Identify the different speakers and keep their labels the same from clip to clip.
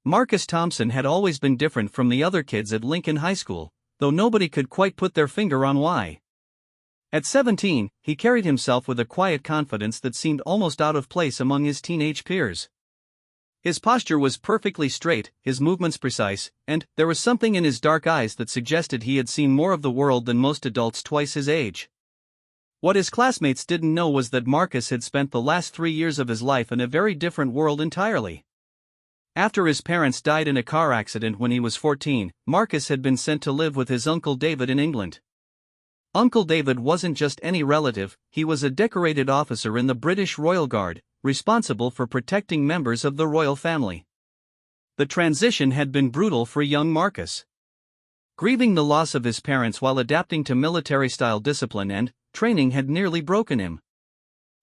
Speaker 1: Marcus Thompson had always been different from the other kids at Lincoln High School, though nobody could quite put their finger on why. At 17, he carried himself with a quiet confidence that seemed almost out of place among his teenage peers. His posture was perfectly straight, his movements precise, and there was something in his dark eyes that suggested he had seen more of the world than most adults twice his age. What his classmates didn't know was that Marcus had spent the last 3 years of his life in a very different world entirely. After his parents died in a car accident when he was 14, Marcus had been sent to live with his Uncle David in England. Uncle David wasn't just any relative, he was a decorated officer in the British Royal Guard, responsible for protecting members of the royal family. The transition had been brutal for young Marcus. Grieving the loss of his parents while adapting to military-style discipline and training had nearly broken him.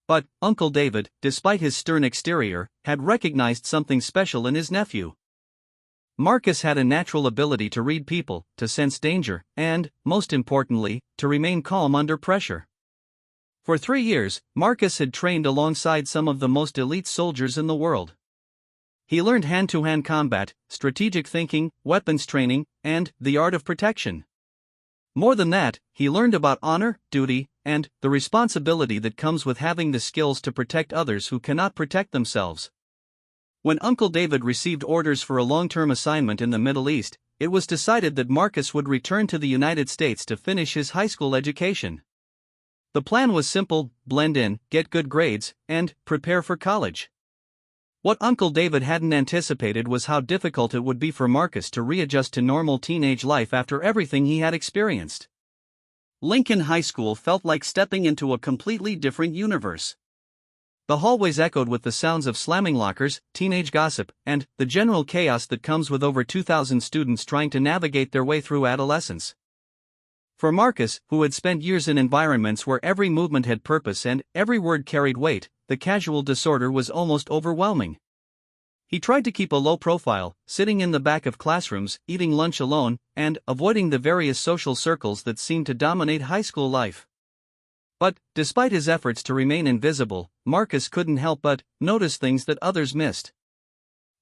Speaker 1: But Uncle David, despite his stern exterior, had recognized something special in his nephew. Marcus had a natural ability to read people, to sense danger, and, most importantly, to remain calm under pressure. For 3 years, Marcus had trained alongside some of the most elite soldiers in the world. He learned hand-to-hand combat, strategic thinking, weapons training, and the art of protection. More than that, he learned about honor, duty, and the responsibility that comes with having the skills to protect others who cannot protect themselves. When Uncle David received orders for a long-term assignment in the Middle East, it was decided that Marcus would return to the United States to finish his high school education. The plan was simple: blend in, get good grades, and prepare for college. What Uncle David hadn't anticipated was how difficult it would be for Marcus to readjust to normal teenage life after everything he had experienced. Lincoln High School felt like stepping into a completely different universe. The hallways echoed with the sounds of slamming lockers, teenage gossip, and the general chaos that comes with over 2,000 students trying to navigate their way through adolescence. For Marcus, who had spent years in environments where every movement had purpose and every word carried weight, the casual disorder was almost overwhelming. He tried to keep a low profile, sitting in the back of classrooms, eating lunch alone, and avoiding the various social circles that seemed to dominate high school life. But, despite his efforts to remain invisible, Marcus couldn't help but notice things that others missed.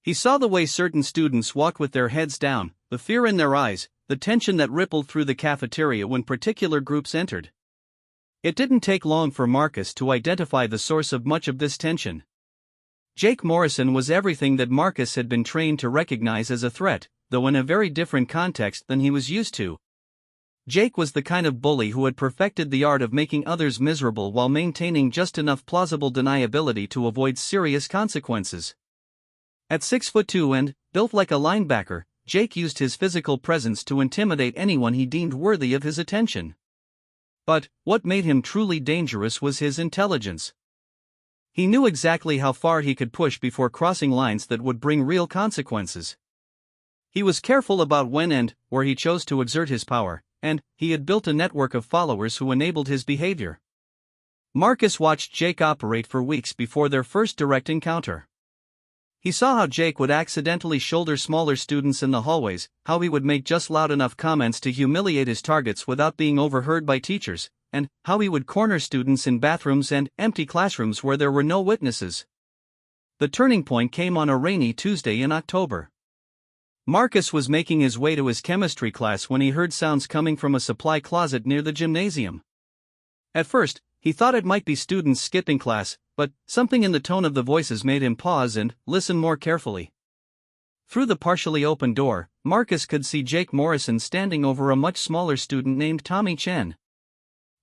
Speaker 1: He saw the way certain students walked with their heads down, the fear in their eyes, the tension that rippled through the cafeteria when particular groups entered. It didn't take long for Marcus to identify the source of much of this tension. Jake Morrison was everything that Marcus had been trained to recognize as a threat, though in a very different context than he was used to. Jake was the kind of bully who had perfected the art of making others miserable while maintaining just enough plausible deniability to avoid serious consequences. At 6'2" and built like a linebacker, Jake used his physical presence to intimidate anyone he deemed worthy of his attention. But what made him truly dangerous was his intelligence. He knew exactly how far he could push before crossing lines that would bring real consequences. He was careful about when and where he chose to exert his power, and he had built a network of followers who enabled his behavior. Marcus watched Jake operate for weeks before their first direct encounter. He saw how Jake would accidentally shoulder smaller students in the hallways, how he would make just loud enough comments to humiliate his targets without being overheard by teachers, and how he would corner students in bathrooms and empty classrooms where there were no witnesses. The turning point came on a rainy Tuesday in October. Marcus was making his way to his chemistry class when he heard sounds coming from a supply closet near the gymnasium. At first, he thought it might be students skipping class, but something in the tone of the voices made him pause and listen more carefully. Through the partially open door, Marcus could see Jake Morrison standing over a much smaller student named Tommy Chen.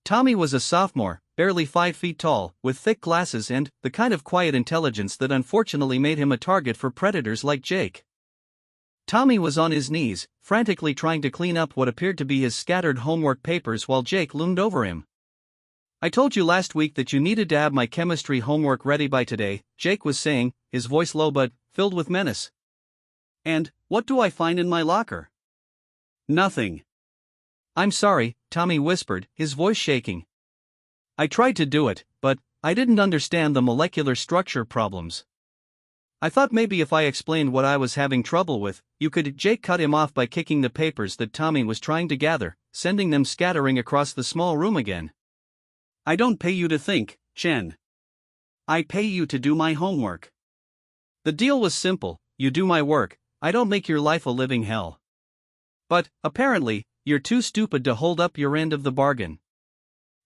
Speaker 1: Tommy was a sophomore, barely 5 feet tall, with thick glasses and the kind of quiet intelligence that unfortunately made him a target for predators like Jake. Tommy was on his knees, frantically trying to clean up what appeared to be his scattered homework papers while Jake loomed over him. "I told you last week that you needed to have my chemistry homework ready by today," Jake was saying, his voice low but filled with menace. "And what do I find in my locker?" "Nothing." "I'm sorry," Tommy whispered, his voice shaking. "I tried to do it, but I didn't understand the molecular structure problems. I thought maybe if I explained what I was having trouble with, you could." Jake cut him off by kicking the papers that Tommy was trying to gather, sending them scattering across the small room again. "I don't pay you to think, Chen. I pay you to do my homework. The deal was simple: you do my work, I don't make your life a living hell. But, apparently, you're too stupid to hold up your end of the bargain.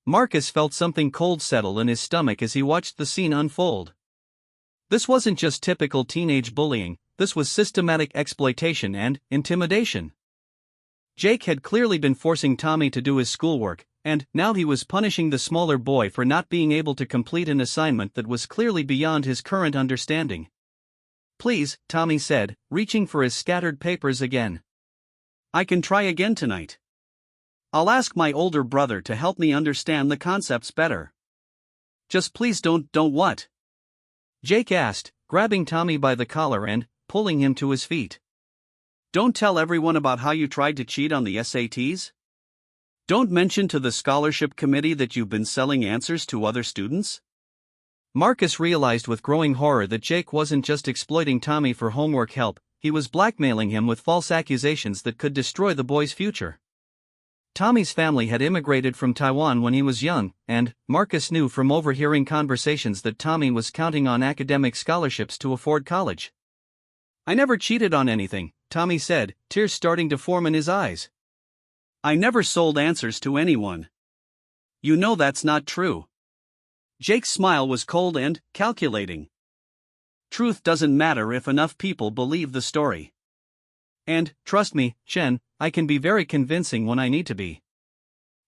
Speaker 1: Marcus felt something cold settle in his stomach as he watched the scene unfold. This wasn't just typical teenage bullying, this was systematic exploitation and intimidation. Jake had clearly been forcing Tommy to do his schoolwork, and now he was punishing the smaller boy for not being able to complete an assignment that was clearly beyond his current understanding. Please, Tommy said, reaching for his scattered papers again. I can try again tonight. I'll ask my older brother to help me understand the concepts better. Just please don't what? Jake asked, grabbing Tommy by the collar and pulling him to his feet. Don't tell everyone about how you tried to cheat on the SATs? Don't mention to the scholarship committee that you've been selling answers to other students? Marcus realized with growing horror that Jake wasn't just exploiting Tommy for homework help, he was blackmailing him with false accusations that could destroy the boy's future. Tommy's family had immigrated from Taiwan when he was young, and Marcus knew from overhearing conversations that Tommy was counting on academic scholarships to afford college. I never cheated on anything, Tommy said, tears starting to form in his eyes. I never sold answers to anyone. You know that's not true. Jake's smile was cold and calculating. Truth doesn't matter if enough people believe the story. And, trust me, Chen, I can be very convincing when I need to be.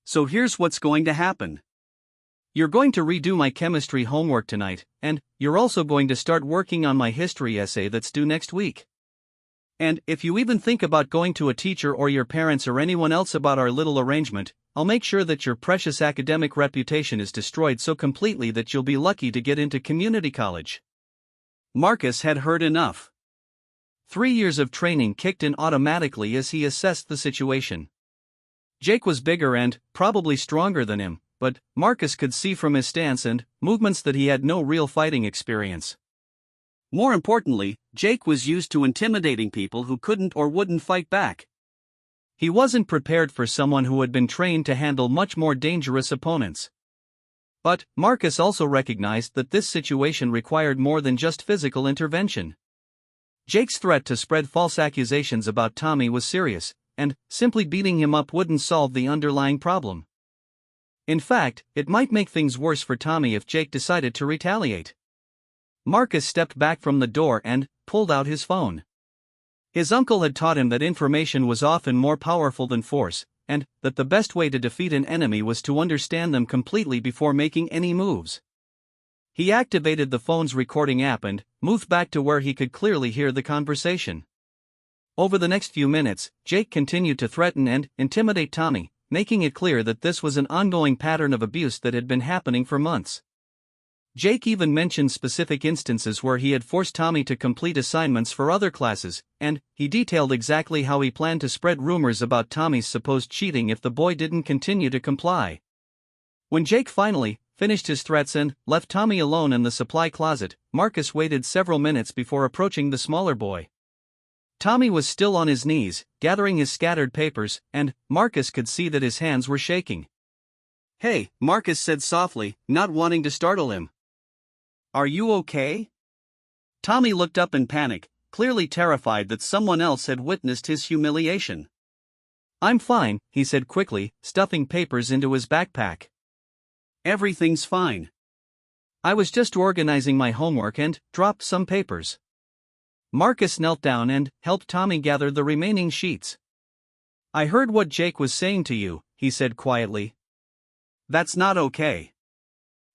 Speaker 1: So here's what's going to happen. You're going to redo my chemistry homework tonight, and you're also going to start working on my history essay that's due next week. And if you even think about going to a teacher or your parents or anyone else about our little arrangement, I'll make sure that your precious academic reputation is destroyed so completely that you'll be lucky to get into community college. Marcus had heard enough. 3 years of training kicked in automatically as he assessed the situation. Jake was bigger and probably stronger than him, but Marcus could see from his stance and movements that he had no real fighting experience. More importantly, Jake was used to intimidating people who couldn't or wouldn't fight back. He wasn't prepared for someone who had been trained to handle much more dangerous opponents. But Marcus also recognized that this situation required more than just physical intervention. Jake's threat to spread false accusations about Tommy was serious, and simply beating him up wouldn't solve the underlying problem. In fact, it might make things worse for Tommy if Jake decided to retaliate. Marcus stepped back from the door and pulled out his phone. His uncle had taught him that information was often more powerful than force, and that the best way to defeat an enemy was to understand them completely before making any moves. He activated the phone's recording app and moved back to where he could clearly hear the conversation. Over the next few minutes, Jake continued to threaten and intimidate Tommy, making it clear that this was an ongoing pattern of abuse that had been happening for months. Jake even mentioned specific instances where he had forced Tommy to complete assignments for other classes, and he detailed exactly how he planned to spread rumors about Tommy's supposed cheating if the boy didn't continue to comply. When Jake finally finished his threats and left Tommy alone in the supply closet, Marcus waited several minutes before approaching the smaller boy. Tommy was still on his knees, gathering his scattered papers, and Marcus could see that his hands were shaking. "Hey," Marcus said softly, not wanting to startle him. "Are you okay?" Tommy looked up in panic, clearly terrified that someone else had witnessed his humiliation. "I'm fine," he said quickly, stuffing papers into his backpack. "Everything's fine. I was just organizing my homework and dropped some papers." Marcus knelt down and helped Tommy gather the remaining sheets. "I heard what Jake was saying to you," he said quietly. "That's not okay."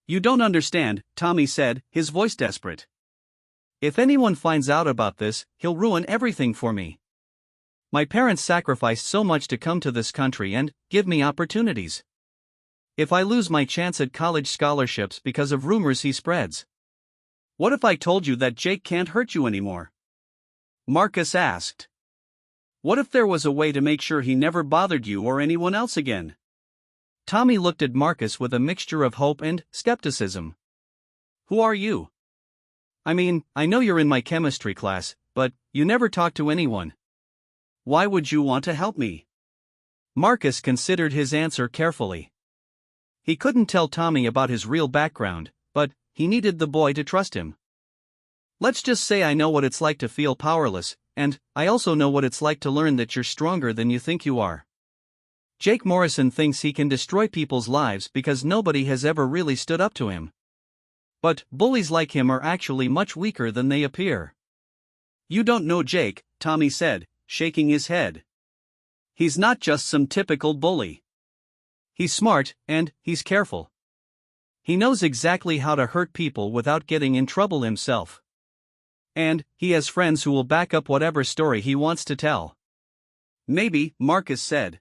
Speaker 1: "You don't understand," Tommy said, his voice desperate. "If anyone finds out about this, he'll ruin everything for me. My parents sacrificed so much to come to this country and give me opportunities. If I lose my chance at college scholarships because of rumors he spreads. What if I told you that Jake can't hurt you anymore?" Marcus asked. "What if there was a way to make sure he never bothered you or anyone else again?" Tommy looked at Marcus with a mixture of hope and skepticism. "Who are you? I mean, I know you're in my chemistry class, but you never talk to anyone. Why would you want to help me?" Marcus considered his answer carefully. He couldn't tell Tommy about his real background, but he needed the boy to trust him. "Let's just say I know what it's like to feel powerless, and I also know what it's like to learn that you're stronger than you think you are. Jake Morrison thinks he can destroy people's lives because nobody has ever really stood up to him. But bullies like him are actually much weaker than they appear. You don't know Jake, Tommy said, shaking his head. He's not just some typical bully. He's smart, and he's careful. He knows exactly how to hurt people without getting in trouble himself. And he has friends who will back up whatever story he wants to tell. Maybe, Marcus said.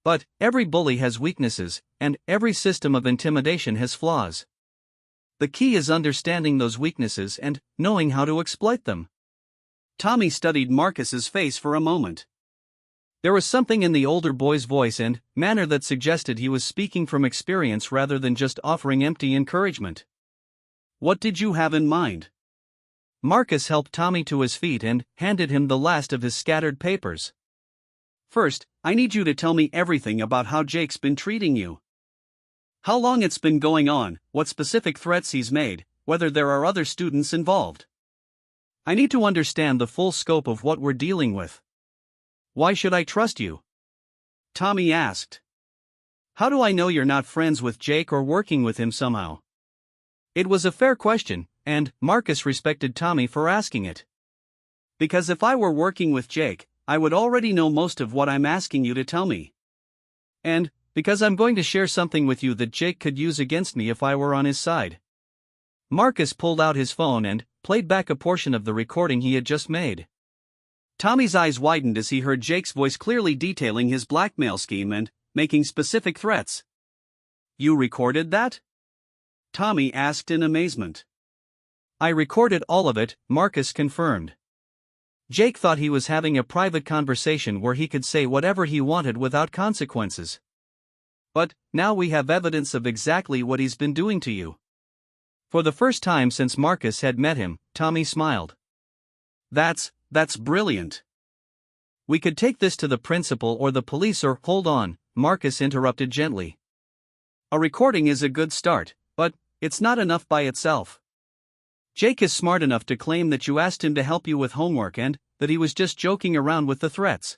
Speaker 1: But every bully has weaknesses, and every system of intimidation has flaws. The key is understanding those weaknesses and knowing how to exploit them. Tommy studied Marcus's face for a moment. There was something in the older boy's voice and manner that suggested he was speaking from experience rather than just offering empty encouragement. What did you have in mind? Marcus helped Tommy to his feet and handed him the last of his scattered papers. First, I need you to tell me everything about how Jake's been treating you. How long it's been going on, what specific threats he's made, whether there are other students involved. I need to understand the full scope of what we're dealing with. Why should I trust you? Tommy asked. How do I know you're not friends with Jake or working with him somehow? It was a fair question, and Marcus respected Tommy for asking it. Because if I were working with Jake, I would already know most of what I'm asking you to tell me. And because I'm going to share something with you that Jake could use against me if I were on his side. Marcus pulled out his phone and played back a portion of the recording he had just made. Tommy's eyes widened as he heard Jake's voice clearly detailing his blackmail scheme and making specific threats. You recorded that? Tommy asked in amazement. I recorded all of it, Marcus confirmed. Jake thought he was having a private conversation where he could say whatever he wanted without consequences. But now we have evidence of exactly what he's been doing to you. For the first time since Marcus had met him, Tommy smiled. That's brilliant. We could take this to the principal or the police or— Hold on, Marcus interrupted gently. A recording is a good start, but it's not enough by itself. Jake is smart enough to claim that you asked him to help you with homework and that he was just joking around with the threats.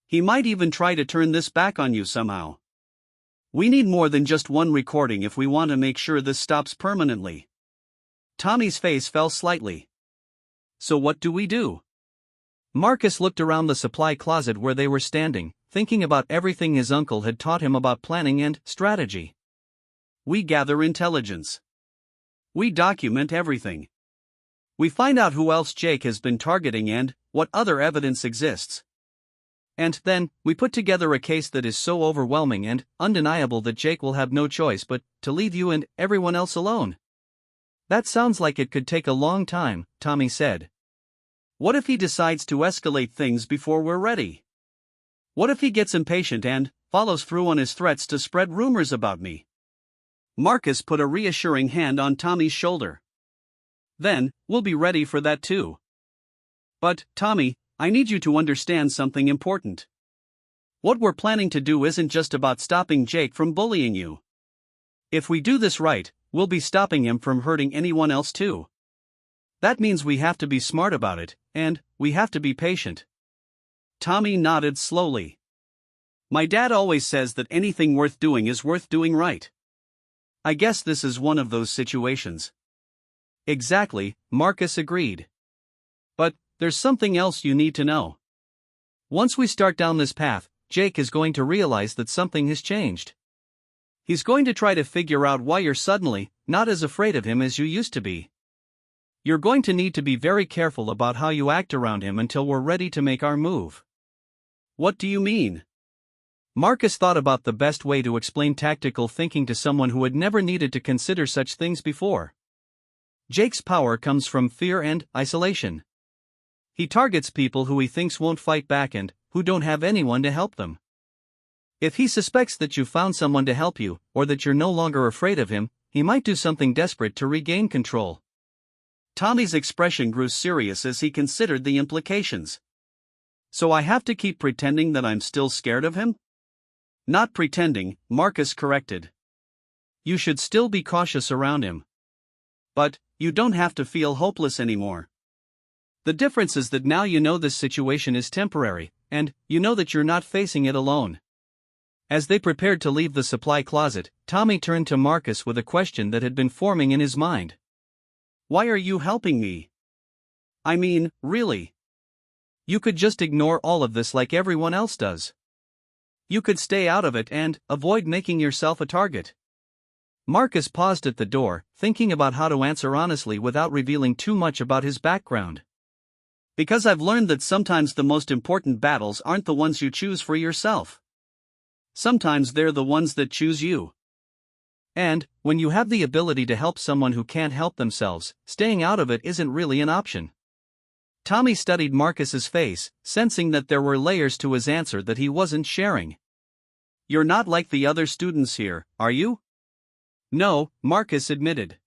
Speaker 1: He might even try to turn this back on you somehow. We need more than just one recording if we want to make sure this stops permanently. Tommy's face fell slightly. So what do we do? Marcus looked around the supply closet where they were standing, thinking about everything his uncle had taught him about planning and strategy. We gather intelligence. We document everything. We find out who else Jake has been targeting and what other evidence exists. And then, we put together a case that is so overwhelming and undeniable that Jake will have no choice but to leave you and everyone else alone. That sounds like it could take a long time, Tommy said. What if he decides to escalate things before we're ready? What if he gets impatient and follows through on his threats to spread rumors about me? Marcus put a reassuring hand on Tommy's shoulder. Then, we'll be ready for that too. But, Tommy, I need you to understand something important. What we're planning to do isn't just about stopping Jake from bullying you. If we do this right, we'll be stopping him from hurting anyone else too. That means we have to be smart about it, and we have to be patient. Tommy nodded slowly. My dad always says that anything worth doing is worth doing right. I guess this is one of those situations. Exactly, Marcus agreed. But there's something else you need to know. Once we start down this path, Jake is going to realize that something has changed. He's going to try to figure out why you're suddenly not as afraid of him as you used to be. You're going to need to be very careful about how you act around him until we're ready to make our move. What do you mean? Marcus thought about the best way to explain tactical thinking to someone who had never needed to consider such things before. Jake's power comes from fear and isolation. He targets people who he thinks won't fight back and who don't have anyone to help them. If he suspects that you found someone to help you, or that you're no longer afraid of him, he might do something desperate to regain control. Tommy's expression grew serious as he considered the implications. So I have to keep pretending that I'm still scared of him? Not pretending, Marcus corrected. You should still be cautious around him. But you don't have to feel hopeless anymore. The difference is that now you know this situation is temporary, and you know that you're not facing it alone. As they prepared to leave the supply closet, Tommy turned to Marcus with a question that had been forming in his mind. Why are you helping me? I mean, really? You could just ignore all of this like everyone else does. You could stay out of it and avoid making yourself a target. Marcus paused at the door, thinking about how to answer honestly without revealing too much about his background. Because I've learned that sometimes the most important battles aren't the ones you choose for yourself. Sometimes they're the ones that choose you. And, when you have the ability to help someone who can't help themselves, staying out of it isn't really an option. Tommy studied Marcus's face, sensing that there were layers to his answer that he wasn't sharing. You're not like the other students here, are you? No, Marcus admitted.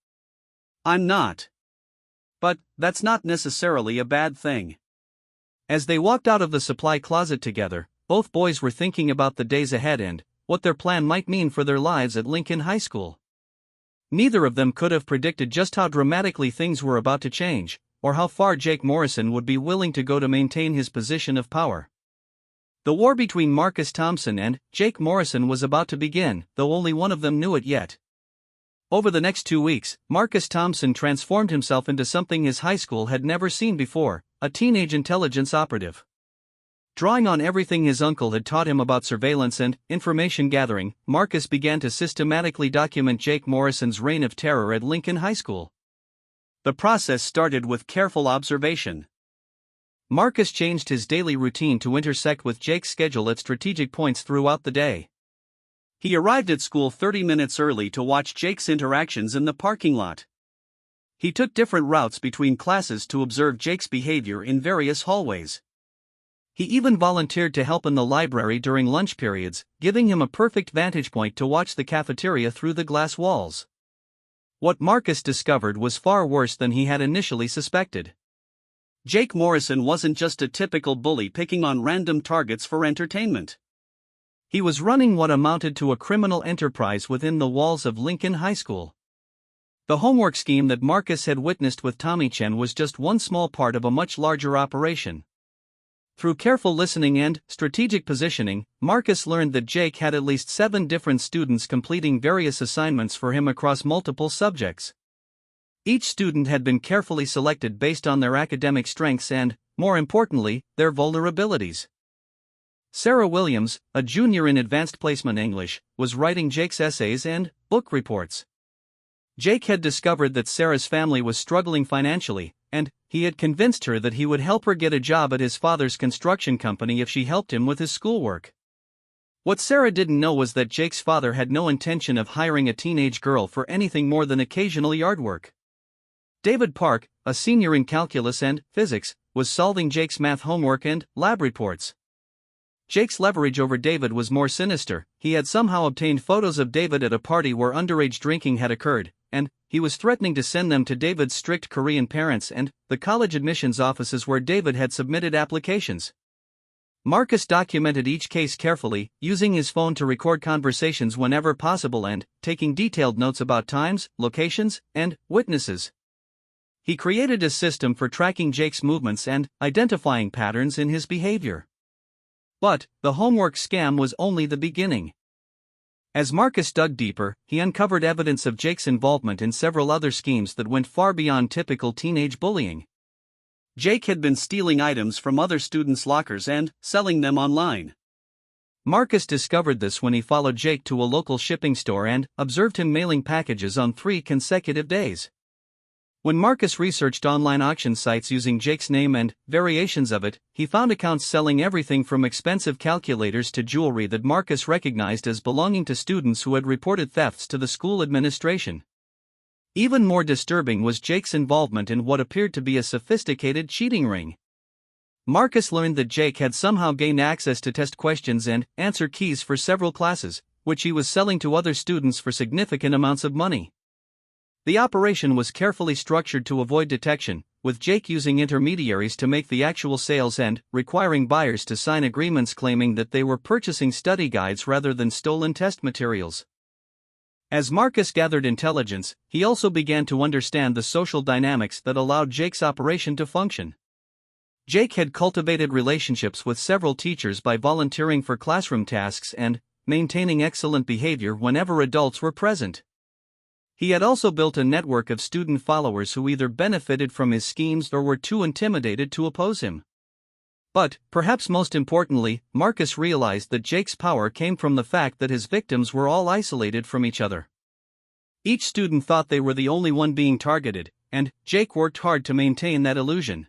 Speaker 1: I'm not. But that's not necessarily a bad thing. As they walked out of the supply closet together, both boys were thinking about the days ahead and what their plan might mean for their lives at Lincoln High School. Neither of them could have predicted just how dramatically things were about to change, or how far Jake Morrison would be willing to go to maintain his position of power. The war between Marcus Thompson and Jake Morrison was about to begin, though only one of them knew it yet. Over the next 2 weeks, Marcus Thompson transformed himself into something his high school had never seen before, a teenage intelligence operative. Drawing on everything his uncle had taught him about surveillance and information gathering, Marcus began to systematically document Jake Morrison's reign of terror at Lincoln High School. The process started with careful observation. Marcus changed his daily routine to intersect with Jake's schedule at strategic points throughout the day. He arrived at school 30 minutes early to watch Jake's interactions in the parking lot. He took different routes between classes to observe Jake's behavior in various hallways. He even volunteered to help in the library during lunch periods, giving him a perfect vantage point to watch the cafeteria through the glass walls. What Marcus discovered was far worse than he had initially suspected. Jake Morrison wasn't just a typical bully picking on random targets for entertainment. He was running what amounted to a criminal enterprise within the walls of Lincoln High School. The homework scheme that Marcus had witnessed with Tommy Chen was just one small part of a much larger operation. Through careful listening and strategic positioning, Marcus learned that Jake had at least 7 different students completing various assignments for him across multiple subjects. Each student had been carefully selected based on their academic strengths and, more importantly, their vulnerabilities. Sarah Williams, a junior in Advanced Placement English, was writing Jake's essays and book reports. Jake had discovered that Sarah's family was struggling financially, and he had convinced her that he would help her get a job at his father's construction company if she helped him with his schoolwork. What Sarah didn't know was that Jake's father had no intention of hiring a teenage girl for anything more than occasional yard work. David Park, a senior in calculus and physics, was solving Jake's math homework and lab reports. Jake's leverage over David was more sinister. He had somehow obtained photos of David at a party where underage drinking had occurred, and he was threatening to send them to David's strict Korean parents and the college admissions offices where David had submitted applications. Marcus documented each case carefully, using his phone to record conversations whenever possible and taking detailed notes about times, locations, and witnesses. He created a system for tracking Jake's movements and identifying patterns in his behavior. But the homework scam was only the beginning. As Marcus dug deeper, he uncovered evidence of Jake's involvement in several other schemes that went far beyond typical teenage bullying. Jake had been stealing items from other students' lockers and selling them online. Marcus discovered this when he followed Jake to a local shipping store and observed him mailing packages on 3 consecutive days. When Marcus researched online auction sites using Jake's name and variations of it, he found accounts selling everything from expensive calculators to jewelry that Marcus recognized as belonging to students who had reported thefts to the school administration. Even more disturbing was Jake's involvement in what appeared to be a sophisticated cheating ring. Marcus learned that Jake had somehow gained access to test questions and answer keys for several classes, which he was selling to other students for significant amounts of money. The operation was carefully structured to avoid detection, with Jake using intermediaries to make the actual sales and requiring buyers to sign agreements claiming that they were purchasing study guides rather than stolen test materials. As Marcus gathered intelligence, he also began to understand the social dynamics that allowed Jake's operation to function. Jake had cultivated relationships with several teachers by volunteering for classroom tasks and maintaining excellent behavior whenever adults were present. He had also built a network of student followers who either benefited from his schemes or were too intimidated to oppose him. But, perhaps most importantly, Marcus realized that Jake's power came from the fact that his victims were all isolated from each other. Each student thought they were the only one being targeted, and Jake worked hard to maintain that illusion.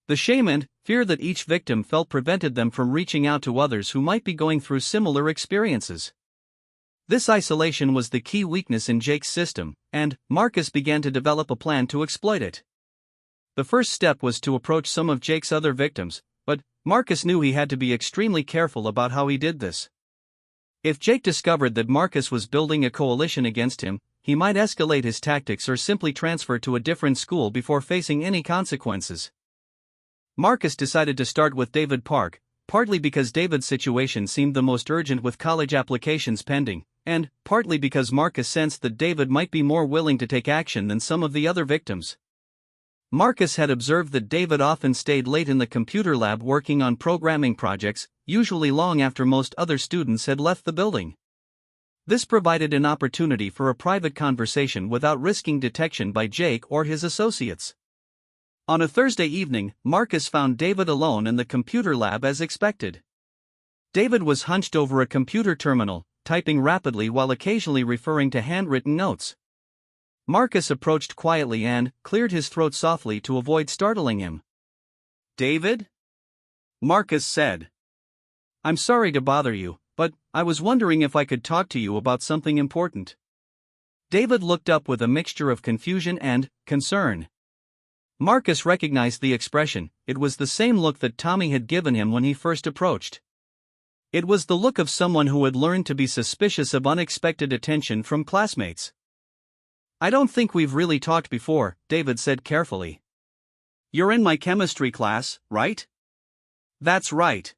Speaker 1: The shame and fear that each victim felt prevented them from reaching out to others who might be going through similar experiences. This isolation was the key weakness in Jake's system, and Marcus began to develop a plan to exploit it. The first step was to approach some of Jake's other victims, but Marcus knew he had to be extremely careful about how he did this. If Jake discovered that Marcus was building a coalition against him, he might escalate his tactics or simply transfer to a different school before facing any consequences. Marcus decided to start with David Park, partly because David's situation seemed the most urgent with college applications pending, and partly because Marcus sensed that David might be more willing to take action than some of the other victims. Marcus had observed that David often stayed late in the computer lab working on programming projects, usually long after most other students had left the building. This provided an opportunity for a private conversation without risking detection by Jake or his associates. On a Thursday evening, Marcus found David alone in the computer lab as expected. David was hunched over a computer terminal, typing rapidly while occasionally referring to handwritten notes. Marcus approached quietly and cleared his throat softly to avoid startling him. "David?" Marcus said. "I'm sorry to bother you, but I was wondering if I could talk to you about something important." David looked up with a mixture of confusion and concern. Marcus recognized the expression. It was the same look that Tommy had given him when he first approached. It was the look of someone who had learned to be suspicious of unexpected attention from classmates. "I don't think we've really talked before," David said carefully. "You're in my chemistry class, right?" "That's right.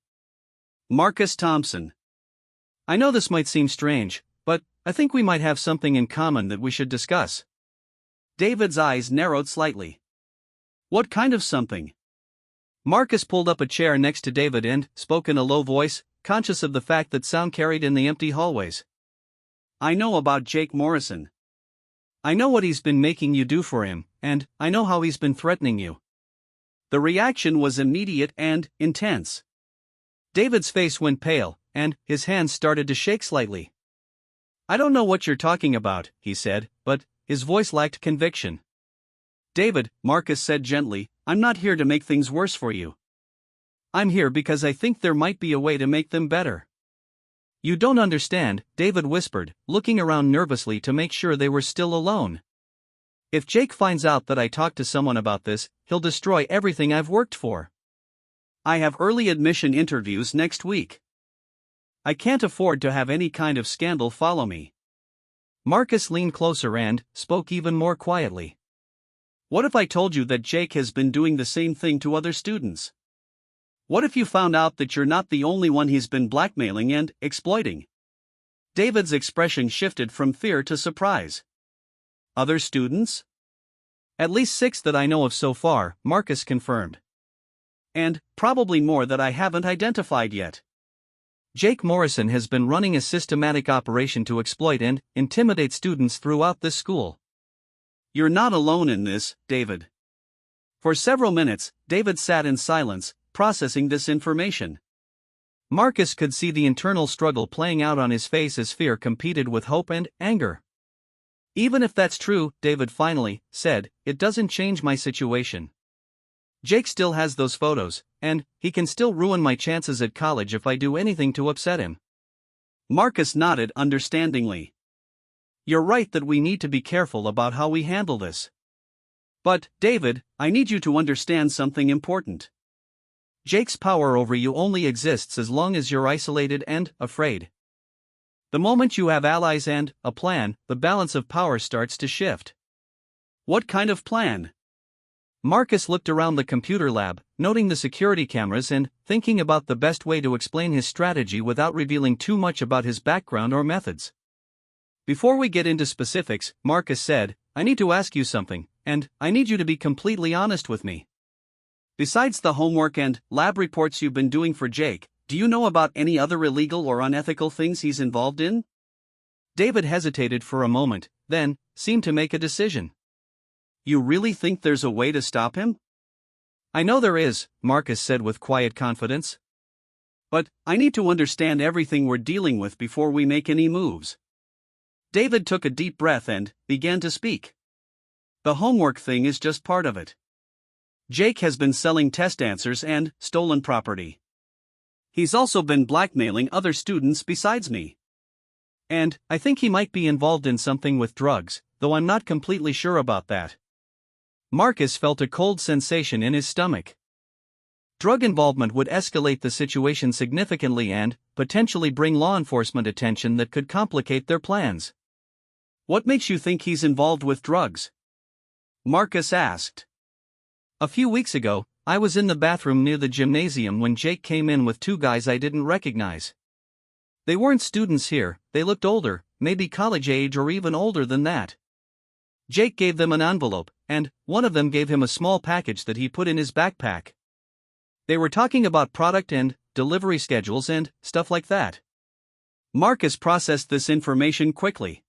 Speaker 1: Marcus Thompson." "I know this might seem strange, but I think we might have something in common that we should discuss." David's eyes narrowed slightly. "What kind of something?" Marcus pulled up a chair next to David and spoke in a low voice, conscious of the fact that sound carried in the empty hallways. "I know about Jake Morrison. I know what he's been making you do for him, and I know how he's been threatening you." The reaction was immediate and intense. David's face went pale, and his hands started to shake slightly. "I don't know what you're talking about," he said, but his voice lacked conviction. "David," Marcus said gently, "I'm not here to make things worse for you. I'm here because I think there might be a way to make them better." "You don't understand," David whispered, looking around nervously to make sure they were still alone. "If Jake finds out that I talked to someone about this, he'll destroy everything I've worked for. I have early admission interviews next week. I can't afford to have any kind of scandal follow me." Marcus leaned closer and spoke even more quietly. "What if I told you that Jake has been doing the same thing to other students? What if you found out that you're not the only one he's been blackmailing and exploiting?" David's expression shifted from fear to surprise. "Other students?" "At least 6 that I know of so far," Marcus confirmed. "And probably more that I haven't identified yet. Jake Morrison has been running a systematic operation to exploit and intimidate students throughout this school." "You're not alone in this, David." For several minutes, David sat in silence, processing this information. Marcus could see the internal struggle playing out on his face as fear competed with hope and anger. "Even if that's true," David finally said, "it doesn't change my situation. Jake still has those photos, and he can still ruin my chances at college if I do anything to upset him." Marcus nodded understandingly. "You're right that we need to be careful about how we handle this. But, David, I need you to understand something important. Jake's power over you only exists as long as you're isolated and afraid. The moment you have allies and a plan, the balance of power starts to shift." "What kind of plan?" Marcus looked around the computer lab, noting the security cameras and thinking about the best way to explain his strategy without revealing too much about his background or methods. "Before we get into specifics," Marcus said, "I need to ask you something, and I need you to be completely honest with me.
Speaker 2: Besides the homework and lab reports you've been doing for Jake, do you know about any other illegal or unethical things he's involved in?
Speaker 1: David hesitated for a moment, then seemed to make a decision.
Speaker 2: You really think there's a way to stop him?
Speaker 1: I know there is, Marcus said with quiet confidence.
Speaker 2: But I need to understand everything we're dealing with before we make any moves. David took a deep breath and began to speak. The homework thing is just part of it. Jake has been selling test answers and stolen property. He's also been blackmailing other students besides me.
Speaker 1: And I think he might be involved in something with drugs, though I'm not completely sure about that. Marcus felt a cold sensation in his stomach. Drug involvement would escalate the situation significantly and potentially bring law enforcement attention that could complicate their plans.
Speaker 2: What makes you think he's involved with drugs? Marcus asked.
Speaker 1: A few weeks ago, I was in the bathroom near the gymnasium when Jake came in with two guys I didn't recognize. They weren't students here, they looked older, maybe college age or even older than that. Jake gave them an envelope, and one of them gave him a small package that he put in his backpack. They were talking about product and delivery schedules and stuff like that.
Speaker 2: Marcus processed this information quickly.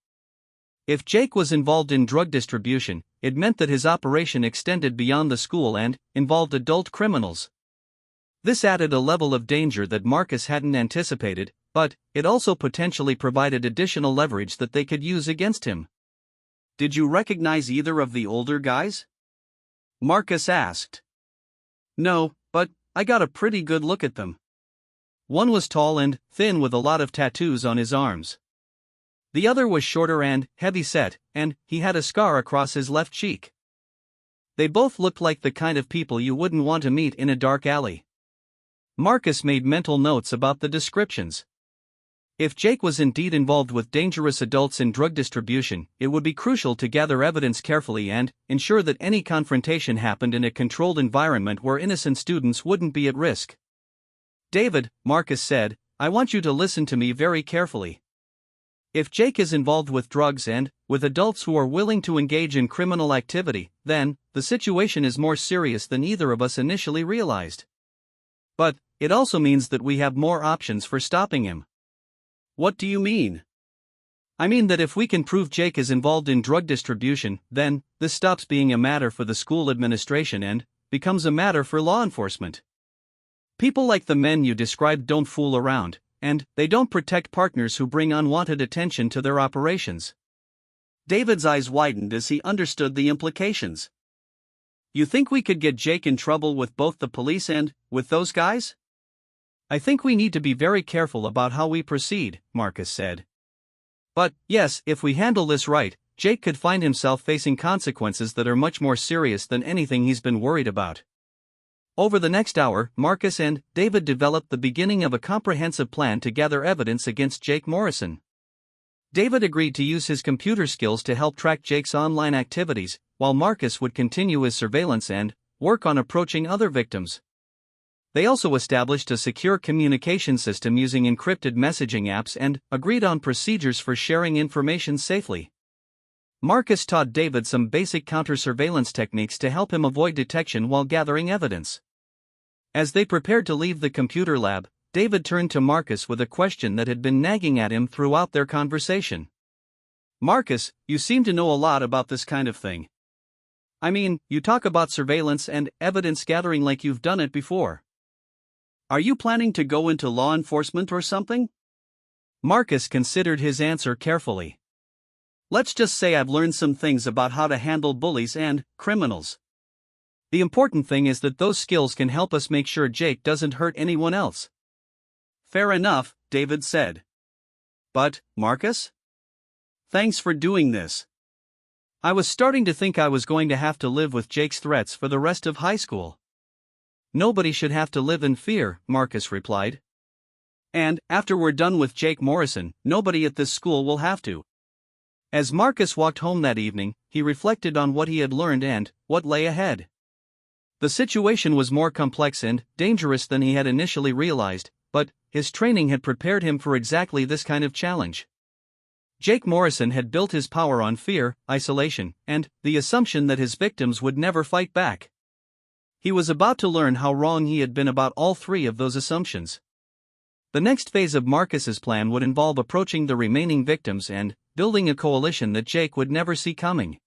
Speaker 1: If Jake was involved in drug distribution, it meant that his operation extended beyond the school and involved adult criminals. This added a level of danger that Marcus hadn't anticipated, but it also potentially provided additional leverage that they could use against him.
Speaker 2: Did you recognize either of the older guys? Marcus asked.
Speaker 1: No, but I got a pretty good look at them. One was tall and thin with a lot of tattoos on his arms. The other was shorter and heavy-set, and he had a scar across his left cheek. They both looked like the kind of people you wouldn't want to meet in a dark alley. Marcus made mental notes about the descriptions. If Jake was indeed involved with dangerous adults in drug distribution, it would be crucial to gather evidence carefully and ensure that any confrontation happened in a controlled environment where innocent students wouldn't be at risk. David, Marcus said, I want you to listen to me very carefully. If Jake is involved with drugs and with adults who are willing to engage in criminal activity, then the situation is more serious than either of us initially realized. But it also means that we have more options for stopping him.
Speaker 2: What do you mean?
Speaker 1: I mean that if we can prove Jake is involved in drug distribution, then this stops being a matter for the school administration and becomes a matter for law enforcement. People like the men you described don't fool around, and they don't protect partners who bring unwanted attention to their operations.
Speaker 2: David's eyes widened as he understood the implications. You think we could get Jake in trouble with both the police and with those guys?
Speaker 1: I think we need to be very careful about how we proceed, Marcus said. But, yes, if we handle this right, Jake could find himself facing consequences that are much more serious than anything he's been worried about. Over the next hour, Marcus and David developed the beginning of a comprehensive plan to gather evidence against Jake Morrison. David agreed to use his computer skills to help track Jake's online activities, while Marcus would continue his surveillance and work on approaching other victims. They also established a secure communication system using encrypted messaging apps and agreed on procedures for sharing information safely. Marcus taught David some basic counter-surveillance techniques to help him avoid detection while gathering evidence. As they prepared to leave the computer lab, David turned to Marcus with a question that had been nagging at him throughout their conversation.
Speaker 2: Marcus, you seem to know a lot about this kind of thing. I mean, you talk about surveillance and evidence gathering like you've done it before. Are you planning to go into law enforcement or something?
Speaker 1: Marcus considered his answer carefully.
Speaker 2: Let's just say I've learned some things about how to handle bullies and criminals.
Speaker 1: The important thing is that those skills can help us make sure Jake doesn't hurt anyone else.
Speaker 2: Fair enough, David said. But, Marcus? Thanks for doing this.
Speaker 1: I was starting to think I was going to have to live with Jake's threats for the rest of high school. Nobody should have to live in fear, Marcus replied.
Speaker 2: And, after we're done with Jake Morrison, nobody at this school will have to.
Speaker 1: As Marcus walked home that evening, he reflected on what he had learned and what lay ahead. The situation was more complex and dangerous than he had initially realized, but his training had prepared him for exactly this kind of challenge. Jake Morrison had built his power on fear, isolation, and the assumption that his victims would never fight back. He was about to learn how wrong he had been about all three of those assumptions. The next phase of Marcus's plan would involve approaching the remaining victims and building a coalition that Jake would never see coming.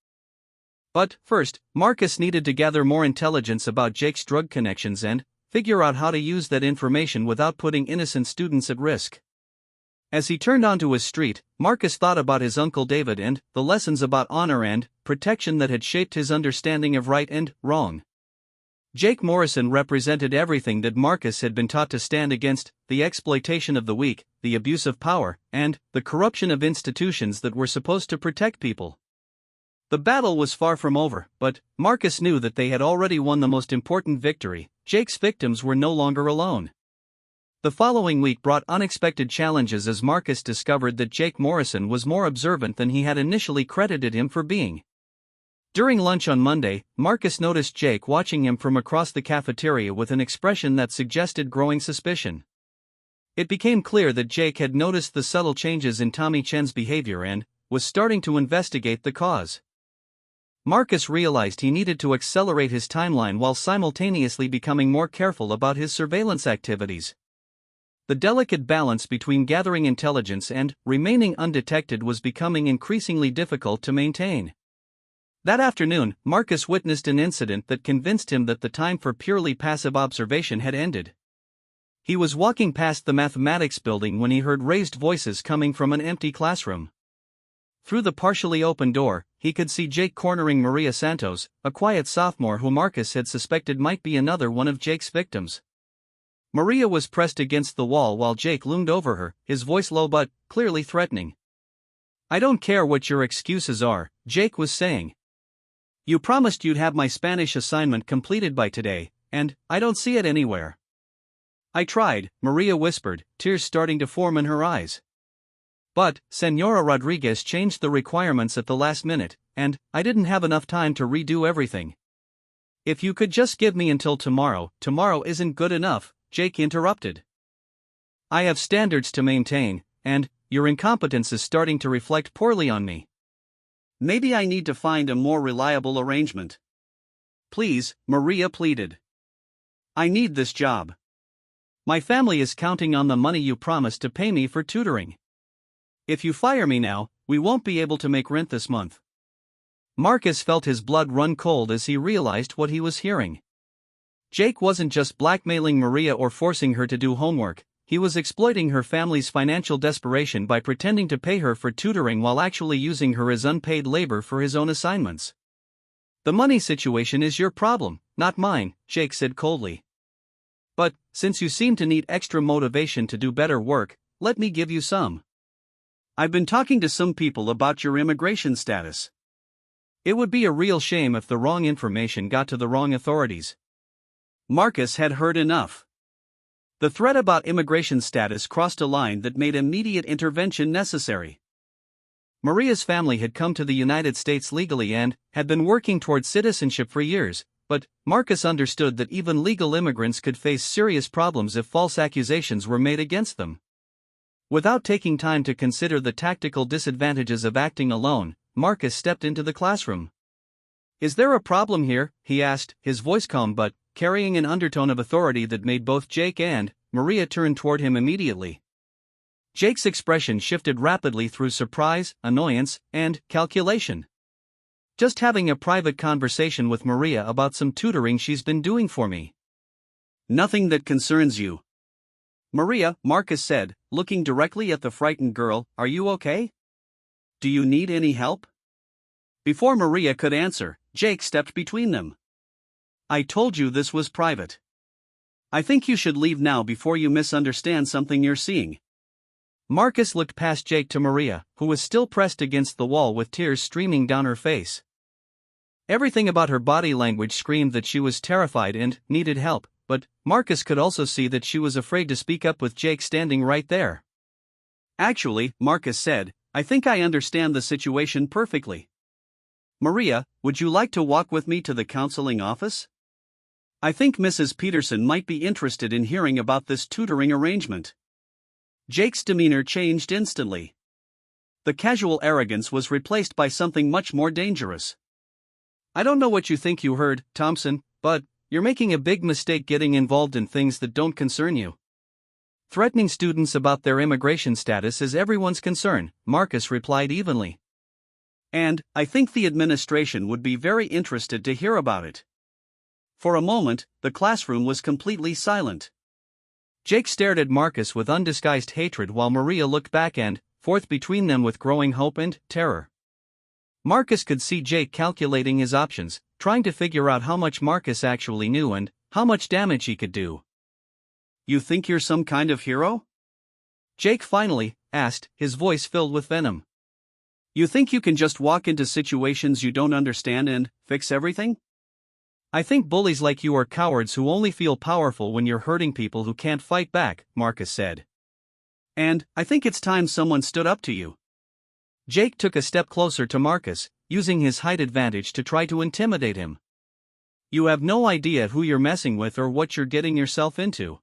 Speaker 1: But first, Marcus needed to gather more intelligence about Jake's drug connections and figure out how to use that information without putting innocent students at risk. As he turned onto his street, Marcus thought about his Uncle David and the lessons about honor and protection that had shaped his understanding of right and wrong. Jake Morrison represented everything that Marcus had been taught to stand against: the exploitation of the weak, the abuse of power, and the corruption of institutions that were supposed to protect people. The battle was far from over, but Marcus knew that they had already won the most important victory: Jake's victims were no longer alone. The following week brought unexpected challenges as Marcus discovered that Jake Morrison was more observant than he had initially credited him for being. During lunch on Monday, Marcus noticed Jake watching him from across the cafeteria with an expression that suggested growing suspicion. It became clear that Jake had noticed the subtle changes in Tommy Chen's behavior and was starting to investigate the cause. Marcus realized he needed to accelerate his timeline while simultaneously becoming more careful about his surveillance activities. The delicate balance between gathering intelligence and remaining undetected was becoming increasingly difficult to maintain. That afternoon, Marcus witnessed an incident that convinced him that the time for purely passive observation had ended. He was walking past the mathematics building when he heard raised voices coming from an empty classroom. Through the partially open door, he could see Jake cornering Maria Santos, a quiet sophomore who Marcus had suspected might be another one of Jake's victims. Maria was pressed against the wall while Jake loomed over her, his voice low but clearly threatening. "I don't care what your excuses are," Jake was saying. "You promised you'd have my Spanish assignment completed by today, and I don't see it anywhere." "I tried," Maria whispered, tears starting to form in her eyes. "But Senora Rodriguez changed the requirements at the last minute, and I didn't have enough time to redo everything." "If you could just give me until tomorrow." "Tomorrow isn't good enough," Jake interrupted. "I have standards to maintain, and your incompetence is starting to reflect poorly on me. Maybe I need to find a more reliable arrangement." "Please," Maria pleaded. "I need this job. My family is counting on the money you promised to pay me for tutoring. If you fire me now, we won't be able to make rent this month." Marcus felt his blood run cold as he realized what he was hearing. Jake wasn't just blackmailing Maria or forcing her to do homework. He was exploiting her family's financial desperation by pretending to pay her for tutoring while actually using her as unpaid labor for his own assignments. "The money situation is your problem, not mine," Jake said coldly. "But since you seem to need extra motivation to do better work, let me give you some. I've been talking to some people about your immigration status. It would be a real shame if the wrong information got to the wrong authorities." Marcus had heard enough. The threat about immigration status crossed a line that made immediate intervention necessary. Maria's family had come to the United States legally and had been working toward citizenship for years, but Marcus understood that even legal immigrants could face serious problems if false accusations were made against them. Without taking time to consider the tactical disadvantages of acting alone, Marcus stepped into the classroom. "Is there a problem here?" he asked, his voice calm but carrying an undertone of authority that made both Jake and Maria turn toward him immediately. Jake's expression shifted rapidly through surprise, annoyance, and calculation. "Just having a private conversation with Maria about some tutoring she's been doing for me." "Nothing that concerns you." "Maria," Marcus said, looking directly at the frightened girl, "are you okay? Do you need any help?" Before Maria could answer, Jake stepped between them. "I told you this was private. I think you should leave now before you misunderstand something you're seeing." Marcus looked past Jake to Maria, who was still pressed against the wall with tears streaming down her face. Everything about her body language screamed that she was terrified and needed help, but Marcus could also see that she was afraid to speak up with Jake standing right there. "Actually," Marcus said, "I think I understand the situation perfectly. Maria, would you like to walk with me to the counseling office? I think Mrs. Peterson might be interested in hearing about this tutoring arrangement." Jake's demeanor changed instantly. The casual arrogance was replaced by something much more dangerous. "I don't know what you think you heard, Thompson, but you're making a big mistake getting involved in things that don't concern you. Threatening students about their immigration status is everyone's concern, Marcus replied evenly.
Speaker 2: And I think the administration would be very interested to hear about it. For a moment, the classroom was completely silent.
Speaker 1: Jake stared at Marcus with undisguised hatred while Maria looked back and forth between them with growing hope and terror. Marcus could see Jake calculating his options, trying to figure out how much Marcus actually knew and how much damage he could do.
Speaker 2: You think you're some kind of hero?
Speaker 1: Jake finally asked, his voice filled with venom.
Speaker 2: You think you can just walk into situations you don't understand and fix everything?
Speaker 1: I think bullies like you are cowards who only feel powerful when you're hurting people who can't fight back, Marcus said.
Speaker 2: And I think it's time someone stood up to you.
Speaker 1: Jake took a step closer to Marcus, using his height advantage to try to intimidate him. You have no idea who you're messing with or what you're getting yourself into.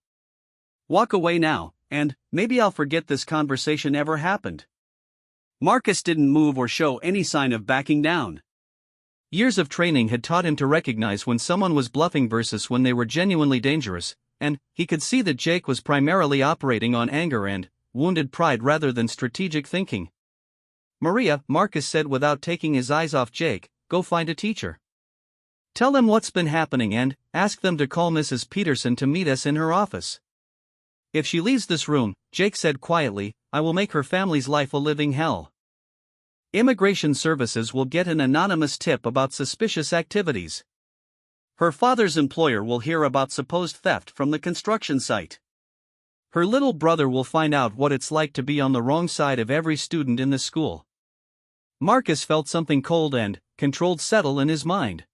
Speaker 2: Walk away now, and maybe I'll forget this conversation ever happened. Marcus didn't move or show any sign of backing down.
Speaker 1: Years of training had taught him to recognize when someone was bluffing versus when they were genuinely dangerous, and he could see that Jake was primarily operating on anger and wounded pride rather than strategic thinking. Maria, Marcus said without taking his eyes off Jake, go find a teacher. Tell them what's been happening and ask them to call Mrs. Peterson to meet us in her office. If she leaves this room, Jake said quietly, I will make her family's life a living hell. Immigration Services will get an anonymous tip about suspicious activities. Her father's employer will hear about supposed theft from the construction site. Her little brother will find out what it's like to be on the wrong side of every student in the school. Marcus felt something cold and controlled settle in his mind.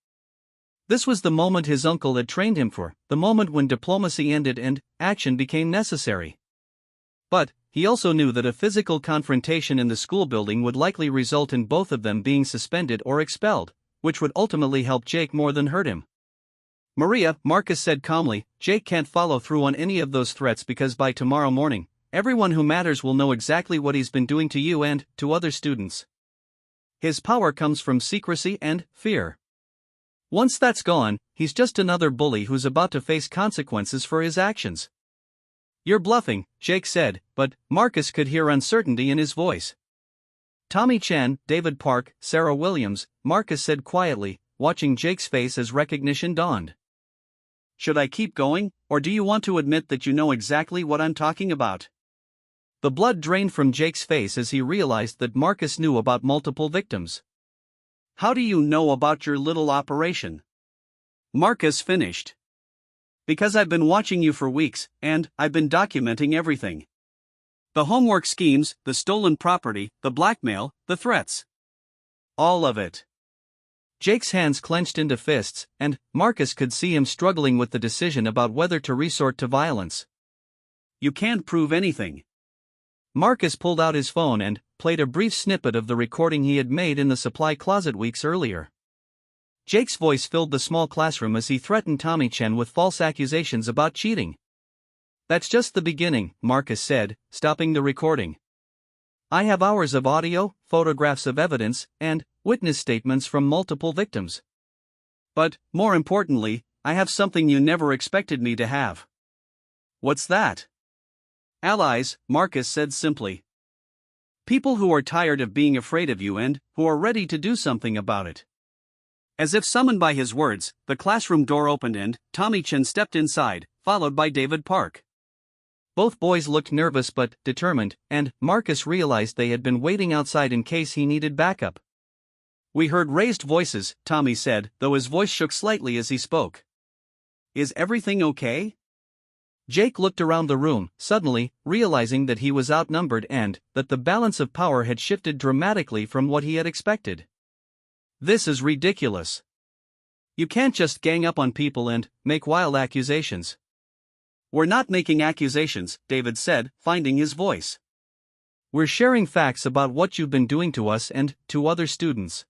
Speaker 1: This was the moment his uncle had trained him for, the moment when diplomacy ended and action became necessary. But he also knew that a physical confrontation in the school building would likely result in both of them being suspended or expelled, which would ultimately help Jake more than hurt him. Maria, Marcus said calmly, Jake can't follow through on any of those threats because by tomorrow morning, everyone who matters will know exactly what he's been doing to you and to other students. His power comes from secrecy and fear. Once that's gone, he's just another bully who's about to face consequences for his actions. You're bluffing, Jake said, but Marcus could hear uncertainty in his voice. Tommy Chen, David Park, Sarah Williams, Marcus said quietly, watching Jake's face as recognition dawned. Should I keep going, or do you want to admit that you know exactly what I'm talking about? The blood drained from Jake's face as he realized that Marcus knew about multiple victims.
Speaker 2: How do you know about your little operation? Marcus finished. Because I've been watching you for weeks, and I've been documenting everything. The homework schemes, the stolen property, the blackmail, the threats. All of it.
Speaker 1: Jake's hands clenched into fists, and Marcus could see him struggling with the decision about whether to resort to violence.
Speaker 2: You can't prove anything.
Speaker 1: Marcus pulled out his phone and played a brief snippet of the recording he had made in the supply closet weeks earlier. Jake's voice filled the small classroom as he threatened Tommy Chen with false accusations about cheating. That's just the beginning, Marcus said, stopping the recording. I have hours of audio, photographs of evidence, and witness statements from multiple victims.
Speaker 2: But, more importantly, I have something you never expected me to have. What's that? Allies, Marcus said simply. People who are tired of being afraid of you and who are ready to do something about it. As if summoned by his words, the classroom door opened and Tommy Chen stepped inside, followed by David Park.
Speaker 1: Both boys looked nervous but determined, and Marcus realized they had been waiting outside in case he needed backup. We heard raised voices, Tommy said, though his voice shook slightly as he spoke. Is everything okay? Jake looked around the room, suddenly realizing that he was outnumbered and that the balance of power had shifted dramatically from what he had expected. This is ridiculous. You can't just gang up on people and make wild accusations.
Speaker 2: We're not making accusations, David said, finding his voice.
Speaker 1: We're sharing facts about what you've been doing to us and to other students.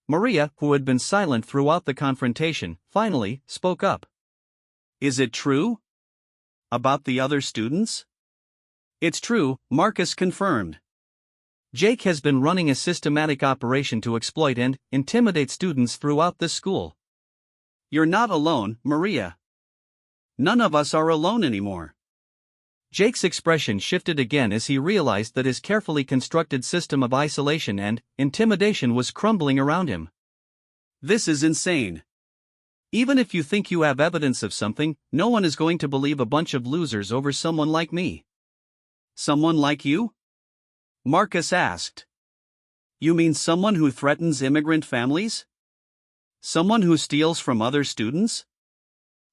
Speaker 1: Maria, who had been silent throughout the confrontation, finally spoke up.
Speaker 2: Is it true? About the other students? It's true, Marcus confirmed.
Speaker 1: Jake has been running a systematic operation to exploit and intimidate students throughout this school.
Speaker 2: You're not alone, Maria. None of us are alone anymore.
Speaker 1: Jake's expression shifted again as he realized that his carefully constructed system of isolation and intimidation was crumbling around him.
Speaker 2: This is insane. Even if you think you have evidence of something, no one is going to believe a bunch of losers over someone like me. Someone like you? Marcus asked. You mean someone who threatens immigrant families? Someone who steals from other students?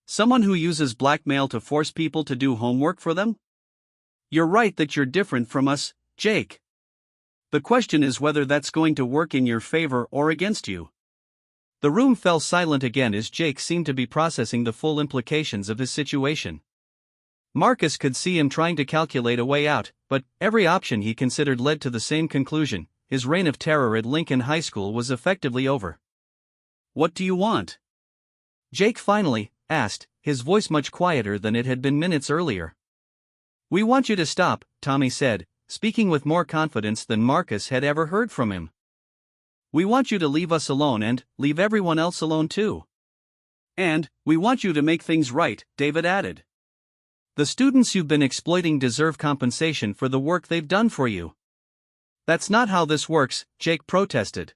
Speaker 2: Someone who uses blackmail to force people to do homework for them? You're right that you're different from us, Jake. The question is whether that's going to work in your favor or against you.
Speaker 1: The room fell silent again as Jake seemed to be processing the full implications of his situation. Marcus could see him trying to calculate a way out, but every option he considered led to the same conclusion: his reign of terror at Lincoln High School was effectively over.
Speaker 2: What do you want?
Speaker 1: Jake finally asked, his voice much quieter than it had been minutes earlier. We want you to stop, Tommy said, speaking with more confidence than Marcus had ever heard from him. We want you to leave us alone and leave everyone else alone too.
Speaker 2: And we want you to make things right, David added.
Speaker 1: The students you've been exploiting deserve compensation for the work they've done for you.
Speaker 2: That's not how this works, Jake protested.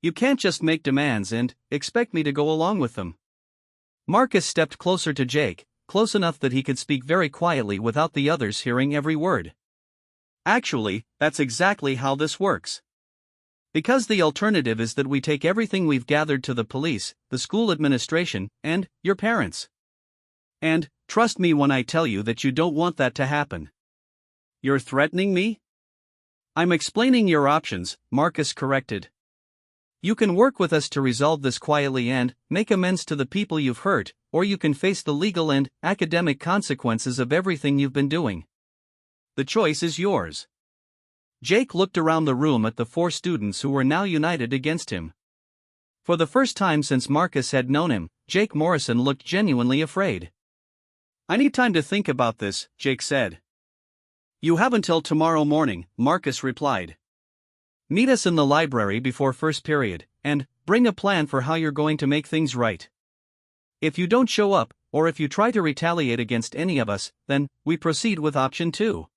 Speaker 2: You can't just make demands and expect me to go along with them.
Speaker 1: Marcus stepped closer to Jake, close enough that he could speak very quietly without the others hearing every word.
Speaker 2: Actually, that's exactly how this works. Because the alternative is that we take everything we've gathered to the police, the school administration, and your parents. And trust me when I tell you that you don't want that to happen. You're threatening me? I'm explaining your options, Marcus corrected. You can work with us to resolve this quietly and make amends to the people you've hurt, or you can face the legal and academic consequences of everything you've been doing. The choice is yours. Jake looked around the room at the four students who were now united against him. For the first time since Marcus had known him, Jake Morrison looked genuinely afraid. I need time to think about this, Jake said. You have until tomorrow morning, Marcus replied.
Speaker 1: Meet us in the library before first period, and bring a plan for how you're going to make things right. If you don't show up, or if you try to retaliate against any of us, then we proceed with option 2.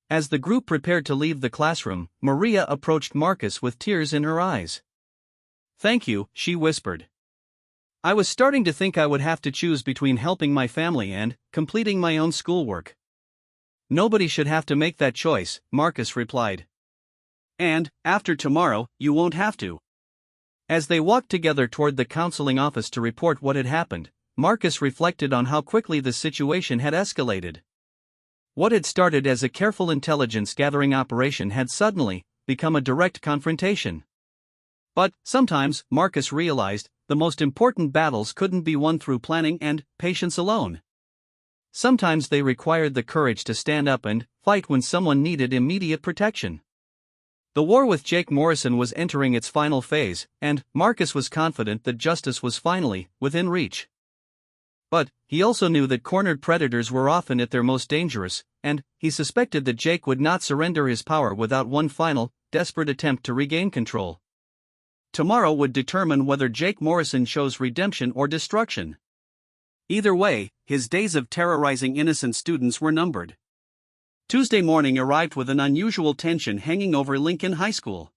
Speaker 1: As the group prepared to leave the classroom, Maria approached Marcus with tears in her eyes.
Speaker 2: Thank you, she whispered. I was starting to think I would have to choose between helping my family and completing my own schoolwork.
Speaker 1: Nobody should have to make that choice, Marcus replied.
Speaker 2: And, after tomorrow, you won't have to.
Speaker 1: As they walked together toward the counseling office to report what had happened, Marcus reflected on how quickly the situation had escalated. What had started as a careful intelligence-gathering operation had suddenly become a direct confrontation. But, sometimes, Marcus realized, the most important battles couldn't be won through planning and patience alone. Sometimes they required the courage to stand up and fight when someone needed immediate protection. The war with Jake Morrison was entering its final phase, and Marcus was confident that justice was finally within reach. But he also knew that cornered predators were often at their most dangerous, and he suspected that Jake would not surrender his power without one final, desperate attempt to regain control. Tomorrow would determine whether Jake Morrison chose redemption or destruction. Either way, his days of terrorizing innocent students were numbered. Tuesday morning arrived with an unusual tension hanging over Lincoln High School.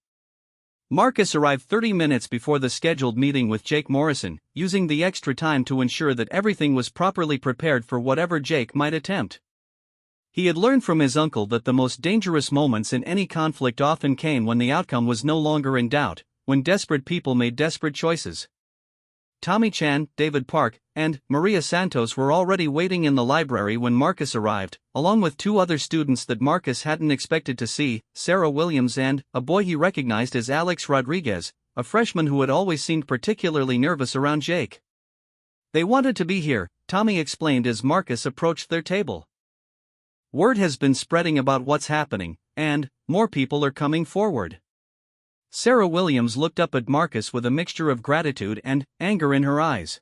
Speaker 1: Marcus arrived 30 minutes before the scheduled meeting with Jake Morrison, using the extra time to ensure that everything was properly prepared for whatever Jake might attempt. He had learned from his uncle that the most dangerous moments in any conflict often came when the outcome was no longer in doubt, when desperate people made desperate choices. Tommy Chan, David Park, and Maria Santos were already waiting in the library when Marcus arrived, along with 2 other students that Marcus hadn't expected to see, Sarah Williams and a boy he recognized as Alex Rodriguez, a freshman who had always seemed particularly nervous around Jake. They wanted to be here, Tommy explained as Marcus approached their table. Word has been spreading about what's happening, and more people are coming forward. Sarah Williams looked up at Marcus with a mixture of gratitude and anger in her eyes.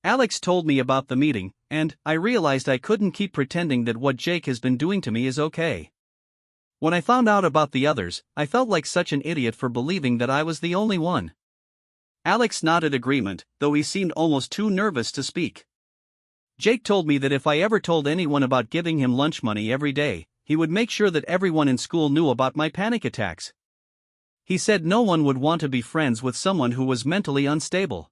Speaker 1: Alex told me about the meeting, and I realized I couldn't keep pretending that what Jake has been doing to me is okay. When I found out about the others, I felt like such an idiot for believing that I was the only one.
Speaker 2: Alex nodded agreement, though he seemed almost too nervous to speak.
Speaker 1: Jake told me that if I ever told anyone about giving him lunch money every day, he would make sure that everyone in school knew about my panic attacks. He said no one would want to be friends with someone who was mentally unstable.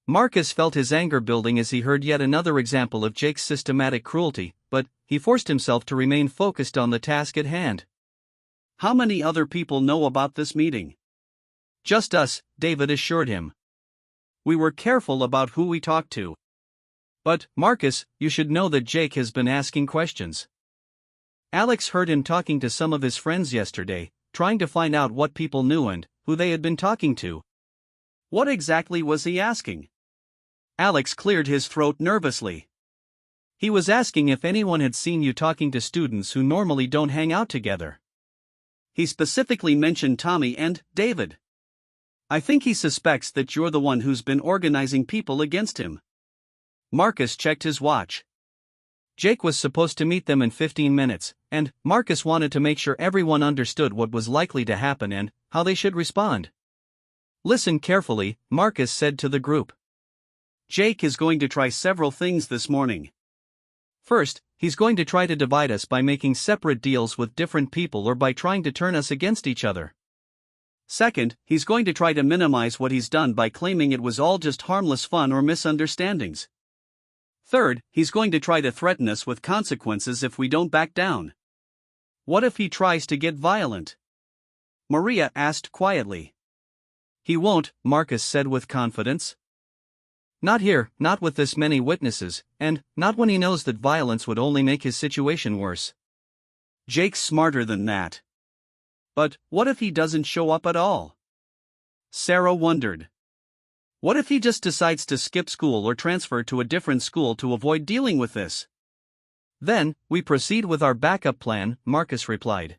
Speaker 1: Marcus felt his anger building as he heard yet another example of Jake's systematic cruelty, but he forced himself to remain focused on the task at hand.
Speaker 2: How many other people know about this meeting?
Speaker 1: Just us, David assured him.
Speaker 2: We were careful about who we talked to.
Speaker 1: But, Marcus, you should know that Jake has been asking questions. Alex heard him talking to some of his friends yesterday, trying to find out what people knew and who they had been talking to.
Speaker 2: What exactly was he asking?
Speaker 1: Alex cleared his throat nervously. He was asking if anyone had seen you talking to students who normally don't hang out together.
Speaker 2: He specifically mentioned Tommy and David. I think he suspects that you're the one who's been organizing people against him.
Speaker 1: Marcus checked his watch. Jake was supposed to meet them in 15 minutes, and Marcus wanted to make sure everyone understood what was likely to happen and how they should respond. Listen carefully, Marcus said to the group.
Speaker 2: Jake is going to try several things this morning.
Speaker 1: First, he's going to try to divide us by making separate deals with different people or by trying to turn us against each other.
Speaker 2: Second, he's going to try to minimize what he's done by claiming it was all just harmless fun or misunderstandings. Third, he's going to try to threaten us with consequences if we don't back down.
Speaker 1: What if he tries to get violent?
Speaker 2: Maria asked quietly.
Speaker 1: He won't, Marcus said with confidence. Not here, not with this many witnesses, and not when he knows that violence would only make his situation worse.
Speaker 2: Jake's smarter than that. But what if he doesn't show up at all? Sarah wondered. What if he just decides to skip school or transfer to a different school to avoid dealing with this?
Speaker 1: Then, we proceed with our backup plan, Marcus replied.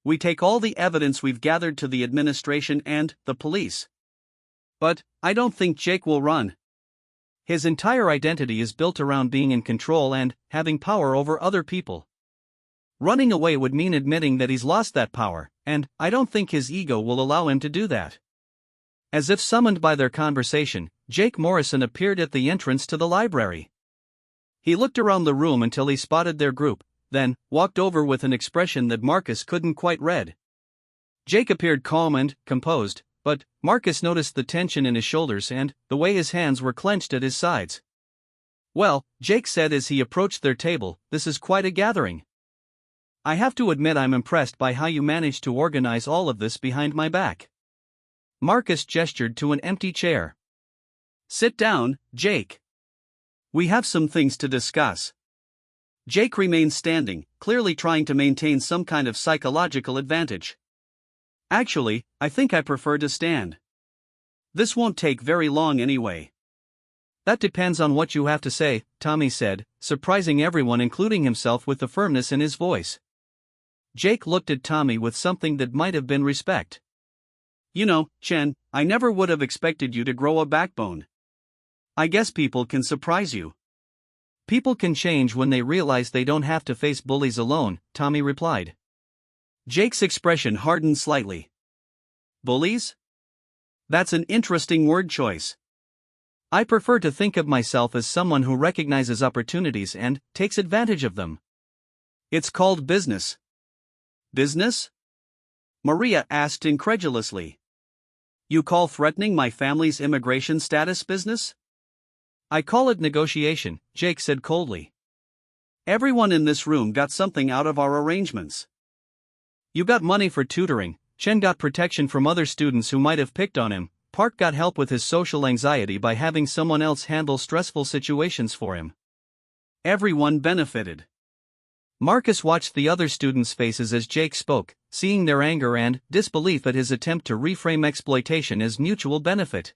Speaker 2: We take all the evidence we've gathered to the administration and the police. But I don't think Jake will run.
Speaker 1: His entire identity is built around being in control and having power over other people. Running away would mean admitting that he's lost that power, and I don't think his ego will allow him to do that. As if summoned by their conversation, Jake Morrison appeared at the entrance to the library. He looked around the room until he spotted their group, then walked over with an expression that Marcus couldn't quite read. Jake appeared calm and composed, but Marcus noticed the tension in his shoulders and the way his hands were clenched at his sides. "Well," Jake said as he approached their table, "this is quite a gathering. I have to admit I'm impressed by how you managed to organize all of this behind my back." Marcus gestured to an empty chair.
Speaker 2: "Sit down, Jake. We have some things to discuss." Jake remained standing, clearly trying to maintain some kind of psychological advantage. "Actually, I think I prefer to stand. This won't take very long anyway."
Speaker 1: "That depends on what you have to say," Tommy said, surprising everyone including himself with the firmness in his voice. Jake looked at Tommy with something that might have been respect.
Speaker 2: "You know, Chen, I never would have expected you to grow a backbone. I guess people can surprise you."
Speaker 1: "People can change when they realize they don't have to face bullies alone," Tommy replied.
Speaker 2: Jake's expression hardened slightly. "Bullies? That's an interesting word choice."
Speaker 1: "I prefer to think of myself as someone who recognizes opportunities and takes advantage of them."
Speaker 2: "It's called business." "Business?" Maria asked incredulously. "You call threatening my family's immigration status business?"
Speaker 1: "I call it negotiation," Jake said coldly.
Speaker 2: "Everyone in this room got something out of our arrangements."
Speaker 1: "You got money for tutoring, Chen got protection from other students who might have picked on him, Park got help with his social anxiety by having someone else handle stressful situations for him.
Speaker 2: Everyone benefited."
Speaker 1: Marcus watched the other students' faces as Jake spoke, seeing their anger and disbelief at his attempt to reframe exploitation as mutual benefit.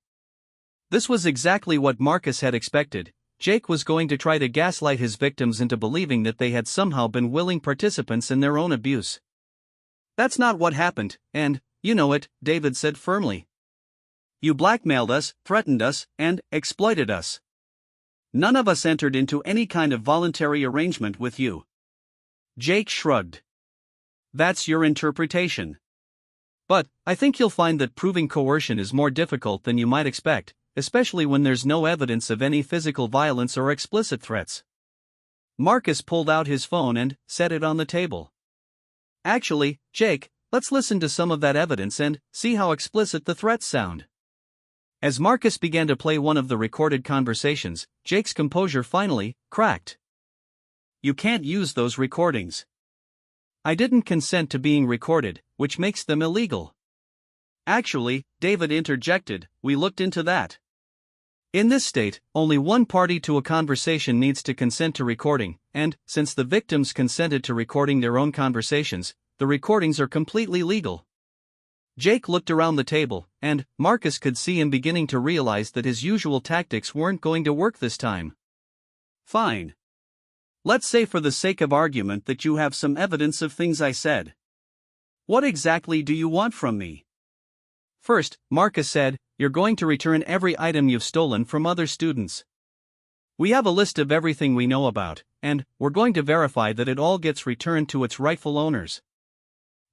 Speaker 1: This was exactly what Marcus had expected. Jake was going to try to gaslight his victims into believing that they had somehow been willing participants in their own abuse. "That's not what happened, and you know it," David said firmly.
Speaker 2: "You blackmailed us, threatened us, and exploited us. None of us entered into any kind of voluntary arrangement with you." Jake shrugged. "That's your interpretation.
Speaker 1: But I think you'll find that proving coercion is more difficult than you might expect, especially when there's no evidence of any physical violence or explicit threats. Marcus pulled out his phone and set it on the table. Actually, Jake, let's listen to some of that evidence and see how explicit the threats sound. As Marcus began to play one of the recorded conversations, Jake's composure finally cracked. You can't use those recordings. I didn't consent to being recorded, which makes them illegal. Actually, David interjected, we looked into that. In this state, only one party to a conversation needs to consent to recording, and, since the victims consented to recording their own conversations, the recordings are completely legal. Jake looked around the table, and Marcus could see him beginning to realize that his usual tactics weren't going to work this time. Fine. Let's say for the sake of argument that you have some evidence of things I said. What exactly do you want from me? First, Marcus said, you're going to return every item you've stolen from other students. We have a list of everything we know about, and we're going to verify that it all gets returned to its rightful owners.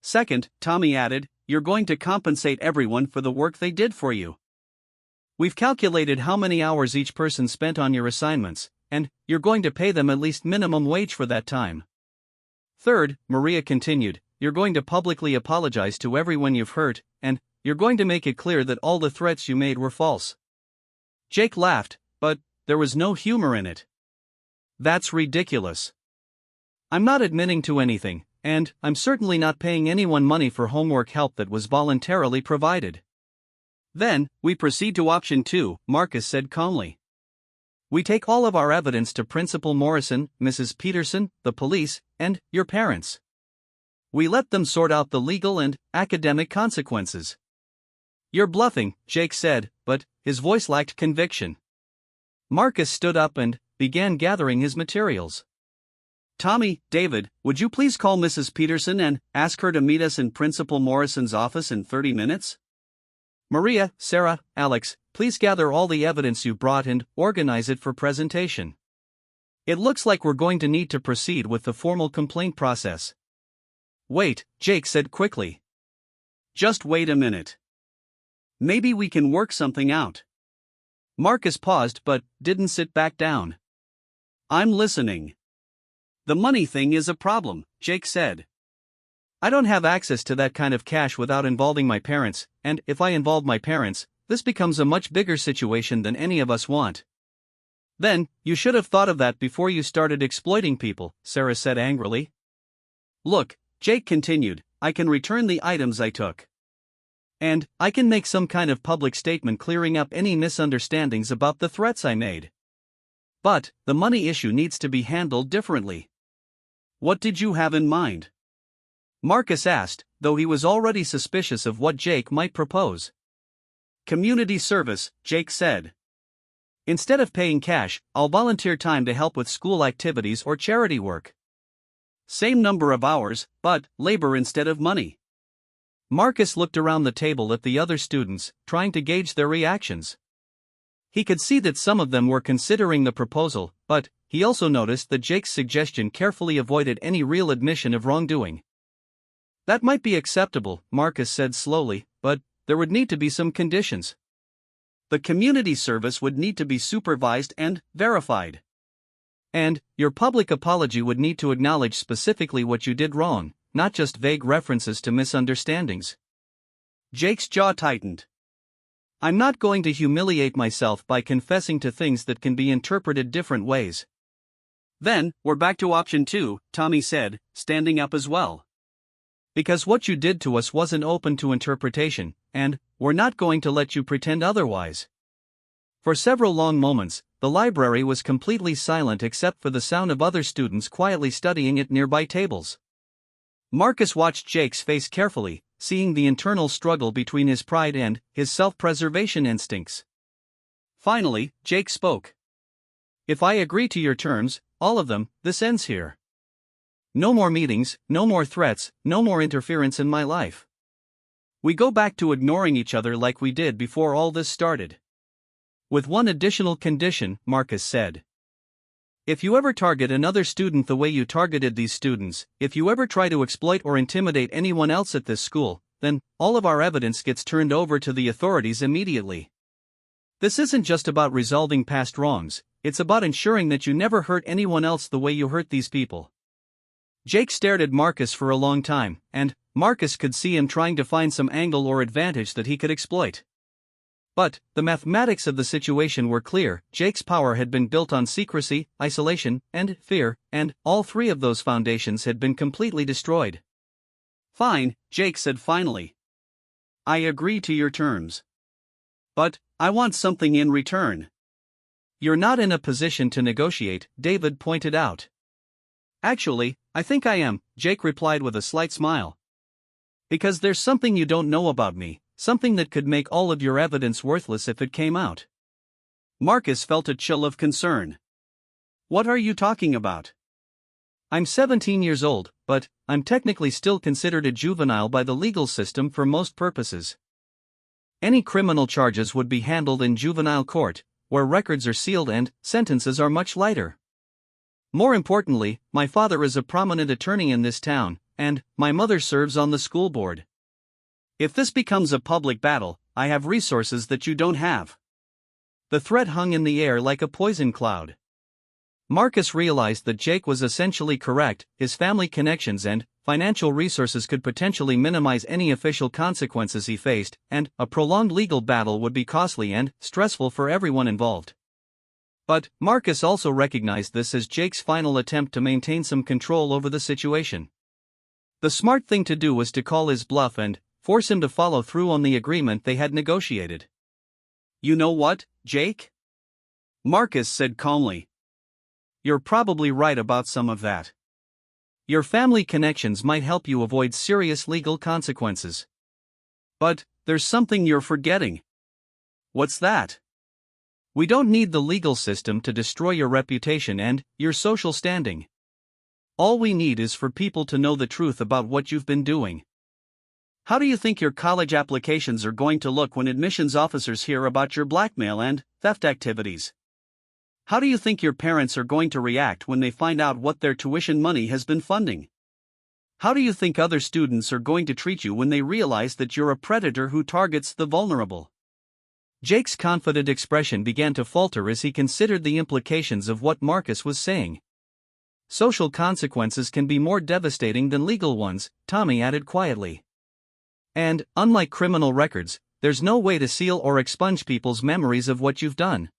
Speaker 1: Second, Tommy added, you're going to compensate everyone for the work they did for you. We've calculated how many hours each person spent on your assignments, and you're going to pay them at least minimum wage for that time. Third, Maria continued, you're going to publicly apologize to everyone you've hurt, and you're going to make it clear that all the threats you made were false. Jake laughed, but there was no humor in it. That's ridiculous. I'm not admitting to anything, and I'm certainly not paying anyone money for homework help that was voluntarily provided. Then, we proceed to option 2, Marcus said calmly. We take all of our evidence to Principal Morrison, Mrs. Peterson, the police, and your parents. We let them sort out the legal and academic consequences. You're bluffing, Jake said, but his voice lacked conviction. Marcus stood up and began gathering his materials. Tommy, David, would you please call Mrs. Peterson and ask her to meet us in Principal Morrison's office in 30 minutes? Maria, Sarah, Alex, please gather all the evidence you brought and organize it for presentation. It looks like we're going to need to proceed with the formal complaint process. Wait, Jake said quickly. Just wait a minute. Maybe we can work something out. Marcus paused but didn't sit back down. I'm listening. The money thing is a problem, Jake said. I don't have access to that kind of cash without involving my parents, and if I involve my parents, this becomes a much bigger situation than any of us want. Then, you should have thought of that before you started exploiting people, Sarah said angrily. Look, Jake continued, I can return the items I took. And I can make some kind of public statement clearing up any misunderstandings about the threats I made. But, the money issue needs to be handled differently. What did you have in mind? Marcus asked, though he was already suspicious of what Jake might propose. Community service, Jake said. Instead of paying cash, I'll volunteer time to help with school activities or charity work. Same number of hours, but labor instead of money. Marcus looked around the table at the other students, trying to gauge their reactions. He could see that some of them were considering the proposal, but he also noticed that Jake's suggestion carefully avoided any real admission of wrongdoing. That might be acceptable, Marcus said slowly, but there would need to be some conditions. The community service would need to be supervised and verified. And your public apology would need to acknowledge specifically what you did wrong, not just vague references to misunderstandings. Jake's jaw tightened. I'm not going to humiliate myself by confessing to things that can be interpreted different ways. Then, we're back to option 2, Tommy said, standing up as well. Because what you did to us wasn't open to interpretation, and we're not going to let you pretend otherwise. For several long moments, the library was completely silent except for the sound of other students quietly studying at nearby tables. Marcus watched Jake's face carefully, seeing the internal struggle between his pride and his self-preservation instincts. Finally, Jake spoke. If I agree to your terms, all of them, this ends here. No more meetings, no more threats, no more interference in my life. We go back to ignoring each other like we did before all this started. With one additional condition, Marcus said. If you ever target another student the way you targeted these students, if you ever try to exploit or intimidate anyone else at this school, then all of our evidence gets turned over to the authorities immediately. This isn't just about resolving past wrongs, it's about ensuring that you never hurt anyone else the way you hurt these people. Jake stared at Marcus for a long time, and Marcus could see him trying to find some angle or advantage that he could exploit. But the mathematics of the situation were clear. Jake's power had been built on secrecy, isolation, and fear, and all three of those foundations had been completely destroyed.
Speaker 2: Fine, Jake said finally. I agree to your terms. But I want something in return.
Speaker 1: You're not in a position to negotiate, David pointed out.
Speaker 2: Actually, I think I am, Jake replied with a slight smile.
Speaker 1: Because there's something you don't know about me. Something that could make all of your evidence worthless if it came out.
Speaker 2: Marcus felt a chill of concern. What are you talking about?
Speaker 1: I'm 17 years old, but I'm technically still considered a juvenile by the legal system for most purposes. Any criminal charges would be handled in juvenile court, where records are sealed and sentences are much lighter. More importantly, my father is a prominent attorney in this town, and my mother serves on the school board.
Speaker 2: If this becomes a public battle, I have resources that you don't have.
Speaker 1: The threat hung in the air like a poison cloud. Marcus realized that Jake was essentially correct. His family connections and financial resources could potentially minimize any official consequences he faced, and a prolonged legal battle would be costly and stressful for everyone involved. But Marcus also recognized this as Jake's final attempt to maintain some control over the situation. The smart thing to do was to call his bluff and force him to follow through on the agreement they had negotiated.
Speaker 2: You know what, Jake? Marcus said calmly.
Speaker 1: You're probably right about some of that. Your family connections might help you avoid serious legal consequences.
Speaker 2: But there's something you're forgetting. What's that?
Speaker 1: We don't need the legal system to destroy your reputation and your social standing. All we need is for people to know the truth about what you've been doing.
Speaker 2: How do you think your college applications are going to look when admissions officers hear about your blackmail and theft activities? How do you think your parents are going to react when they find out what their tuition money has been funding? How do you think other students are going to treat you when they realize that you're a predator who targets the vulnerable?
Speaker 1: Jake's confident expression began to falter as he considered the implications of what Marcus was saying. Social consequences can be more devastating than legal ones, Tommy added quietly. And, unlike criminal records, there's no way to seal or expunge people's memories of what you've done.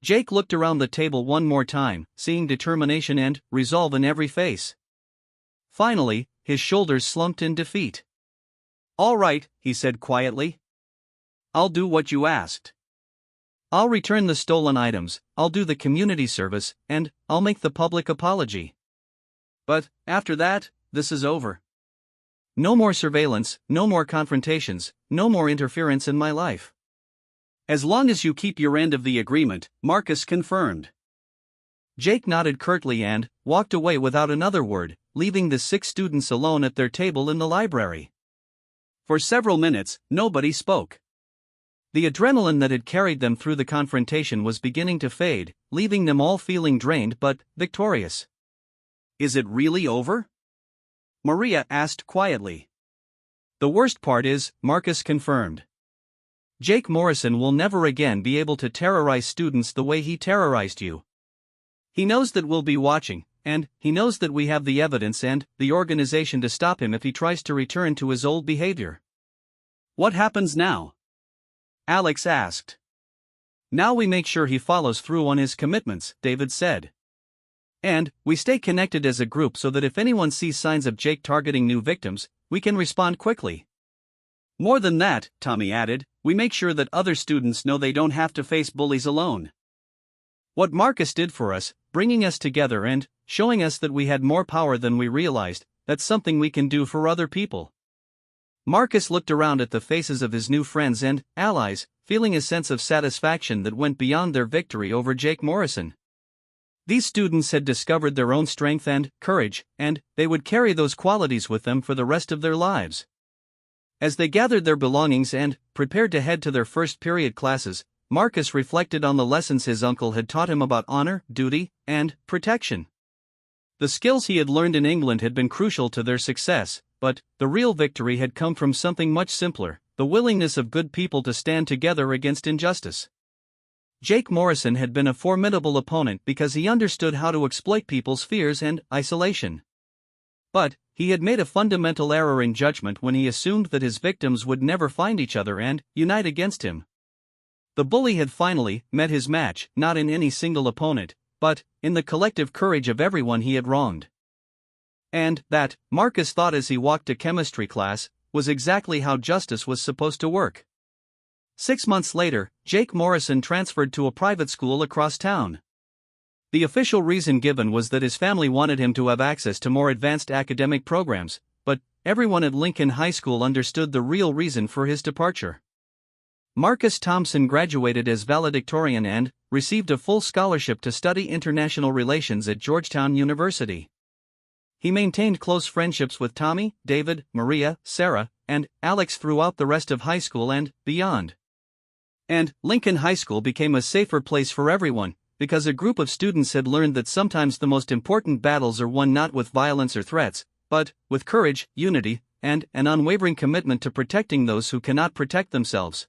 Speaker 1: Jake looked around the table one more time, seeing determination and resolve in every face. Finally, his shoulders slumped in defeat.
Speaker 2: All right, he said quietly. I'll do what you asked.
Speaker 1: I'll return the stolen items, I'll do the community service, and I'll make the public apology.
Speaker 2: But, after that, this is over.
Speaker 1: No more surveillance, no more confrontations, no more interference in my life.
Speaker 2: As long as you keep your end of the agreement, Marcus confirmed.
Speaker 1: Jake nodded curtly and walked away without another word, leaving the 6 students alone at their table in the library.
Speaker 2: For several minutes, nobody spoke.
Speaker 1: The adrenaline that had carried them through the confrontation was beginning to fade, leaving them all feeling drained but victorious.
Speaker 2: Is it really over? Maria asked quietly.
Speaker 1: The worst part is, Marcus confirmed. Jake Morrison will never again be able to terrorize students the way he terrorized you. He knows that we'll be watching, and he knows that we have the evidence and the organization to stop him if he tries to return to his old behavior.
Speaker 2: What happens now? Alex asked.
Speaker 1: Now we make sure he follows through on his commitments, David said. And we stay connected as a group so that if anyone sees signs of Jake targeting new victims, we can respond quickly.
Speaker 2: More than that, Tommy added, we make sure that other students know they don't have to face bullies alone.
Speaker 1: What Marcus did for us, bringing us together and showing us that we had more power than we realized, that's something we can do for other people. Marcus looked around at the faces of his new friends and allies, feeling a sense of satisfaction that went beyond their victory over Jake Morrison. These students had discovered their own strength and courage, and they would carry those qualities with them for the rest of their lives. As they gathered their belongings and prepared to head to their first period classes, Marcus reflected on the lessons his uncle had taught him about honor, duty, and protection. The skills he had learned in England had been crucial to their success, but the real victory had come from something much simpler: the willingness of good people to stand together against injustice. Jake Morrison had been a formidable opponent because he understood how to exploit people's fears and isolation. But he had made a fundamental error in judgment when he assumed that his victims would never find each other and unite against him. The bully had finally met his match, not in any single opponent, but in the collective courage of everyone he had wronged. And that, Marcus thought as he walked to chemistry class, was exactly how justice was supposed to work. 6 months later, Jake Morrison transferred to a private school across town. The official reason given was that his family wanted him to have access to more advanced academic programs, but everyone at Lincoln High School understood the real reason for his departure. Marcus Thompson graduated as valedictorian and received a full scholarship to study international relations at Georgetown University. He maintained close friendships with Tommy, David, Maria, Sarah, and Alex throughout the rest of high school and beyond. And Lincoln High School became a safer place for everyone, because a group of students had learned that sometimes the most important battles are won not with violence or threats, but with courage, unity, and an unwavering commitment to protecting those who cannot protect themselves.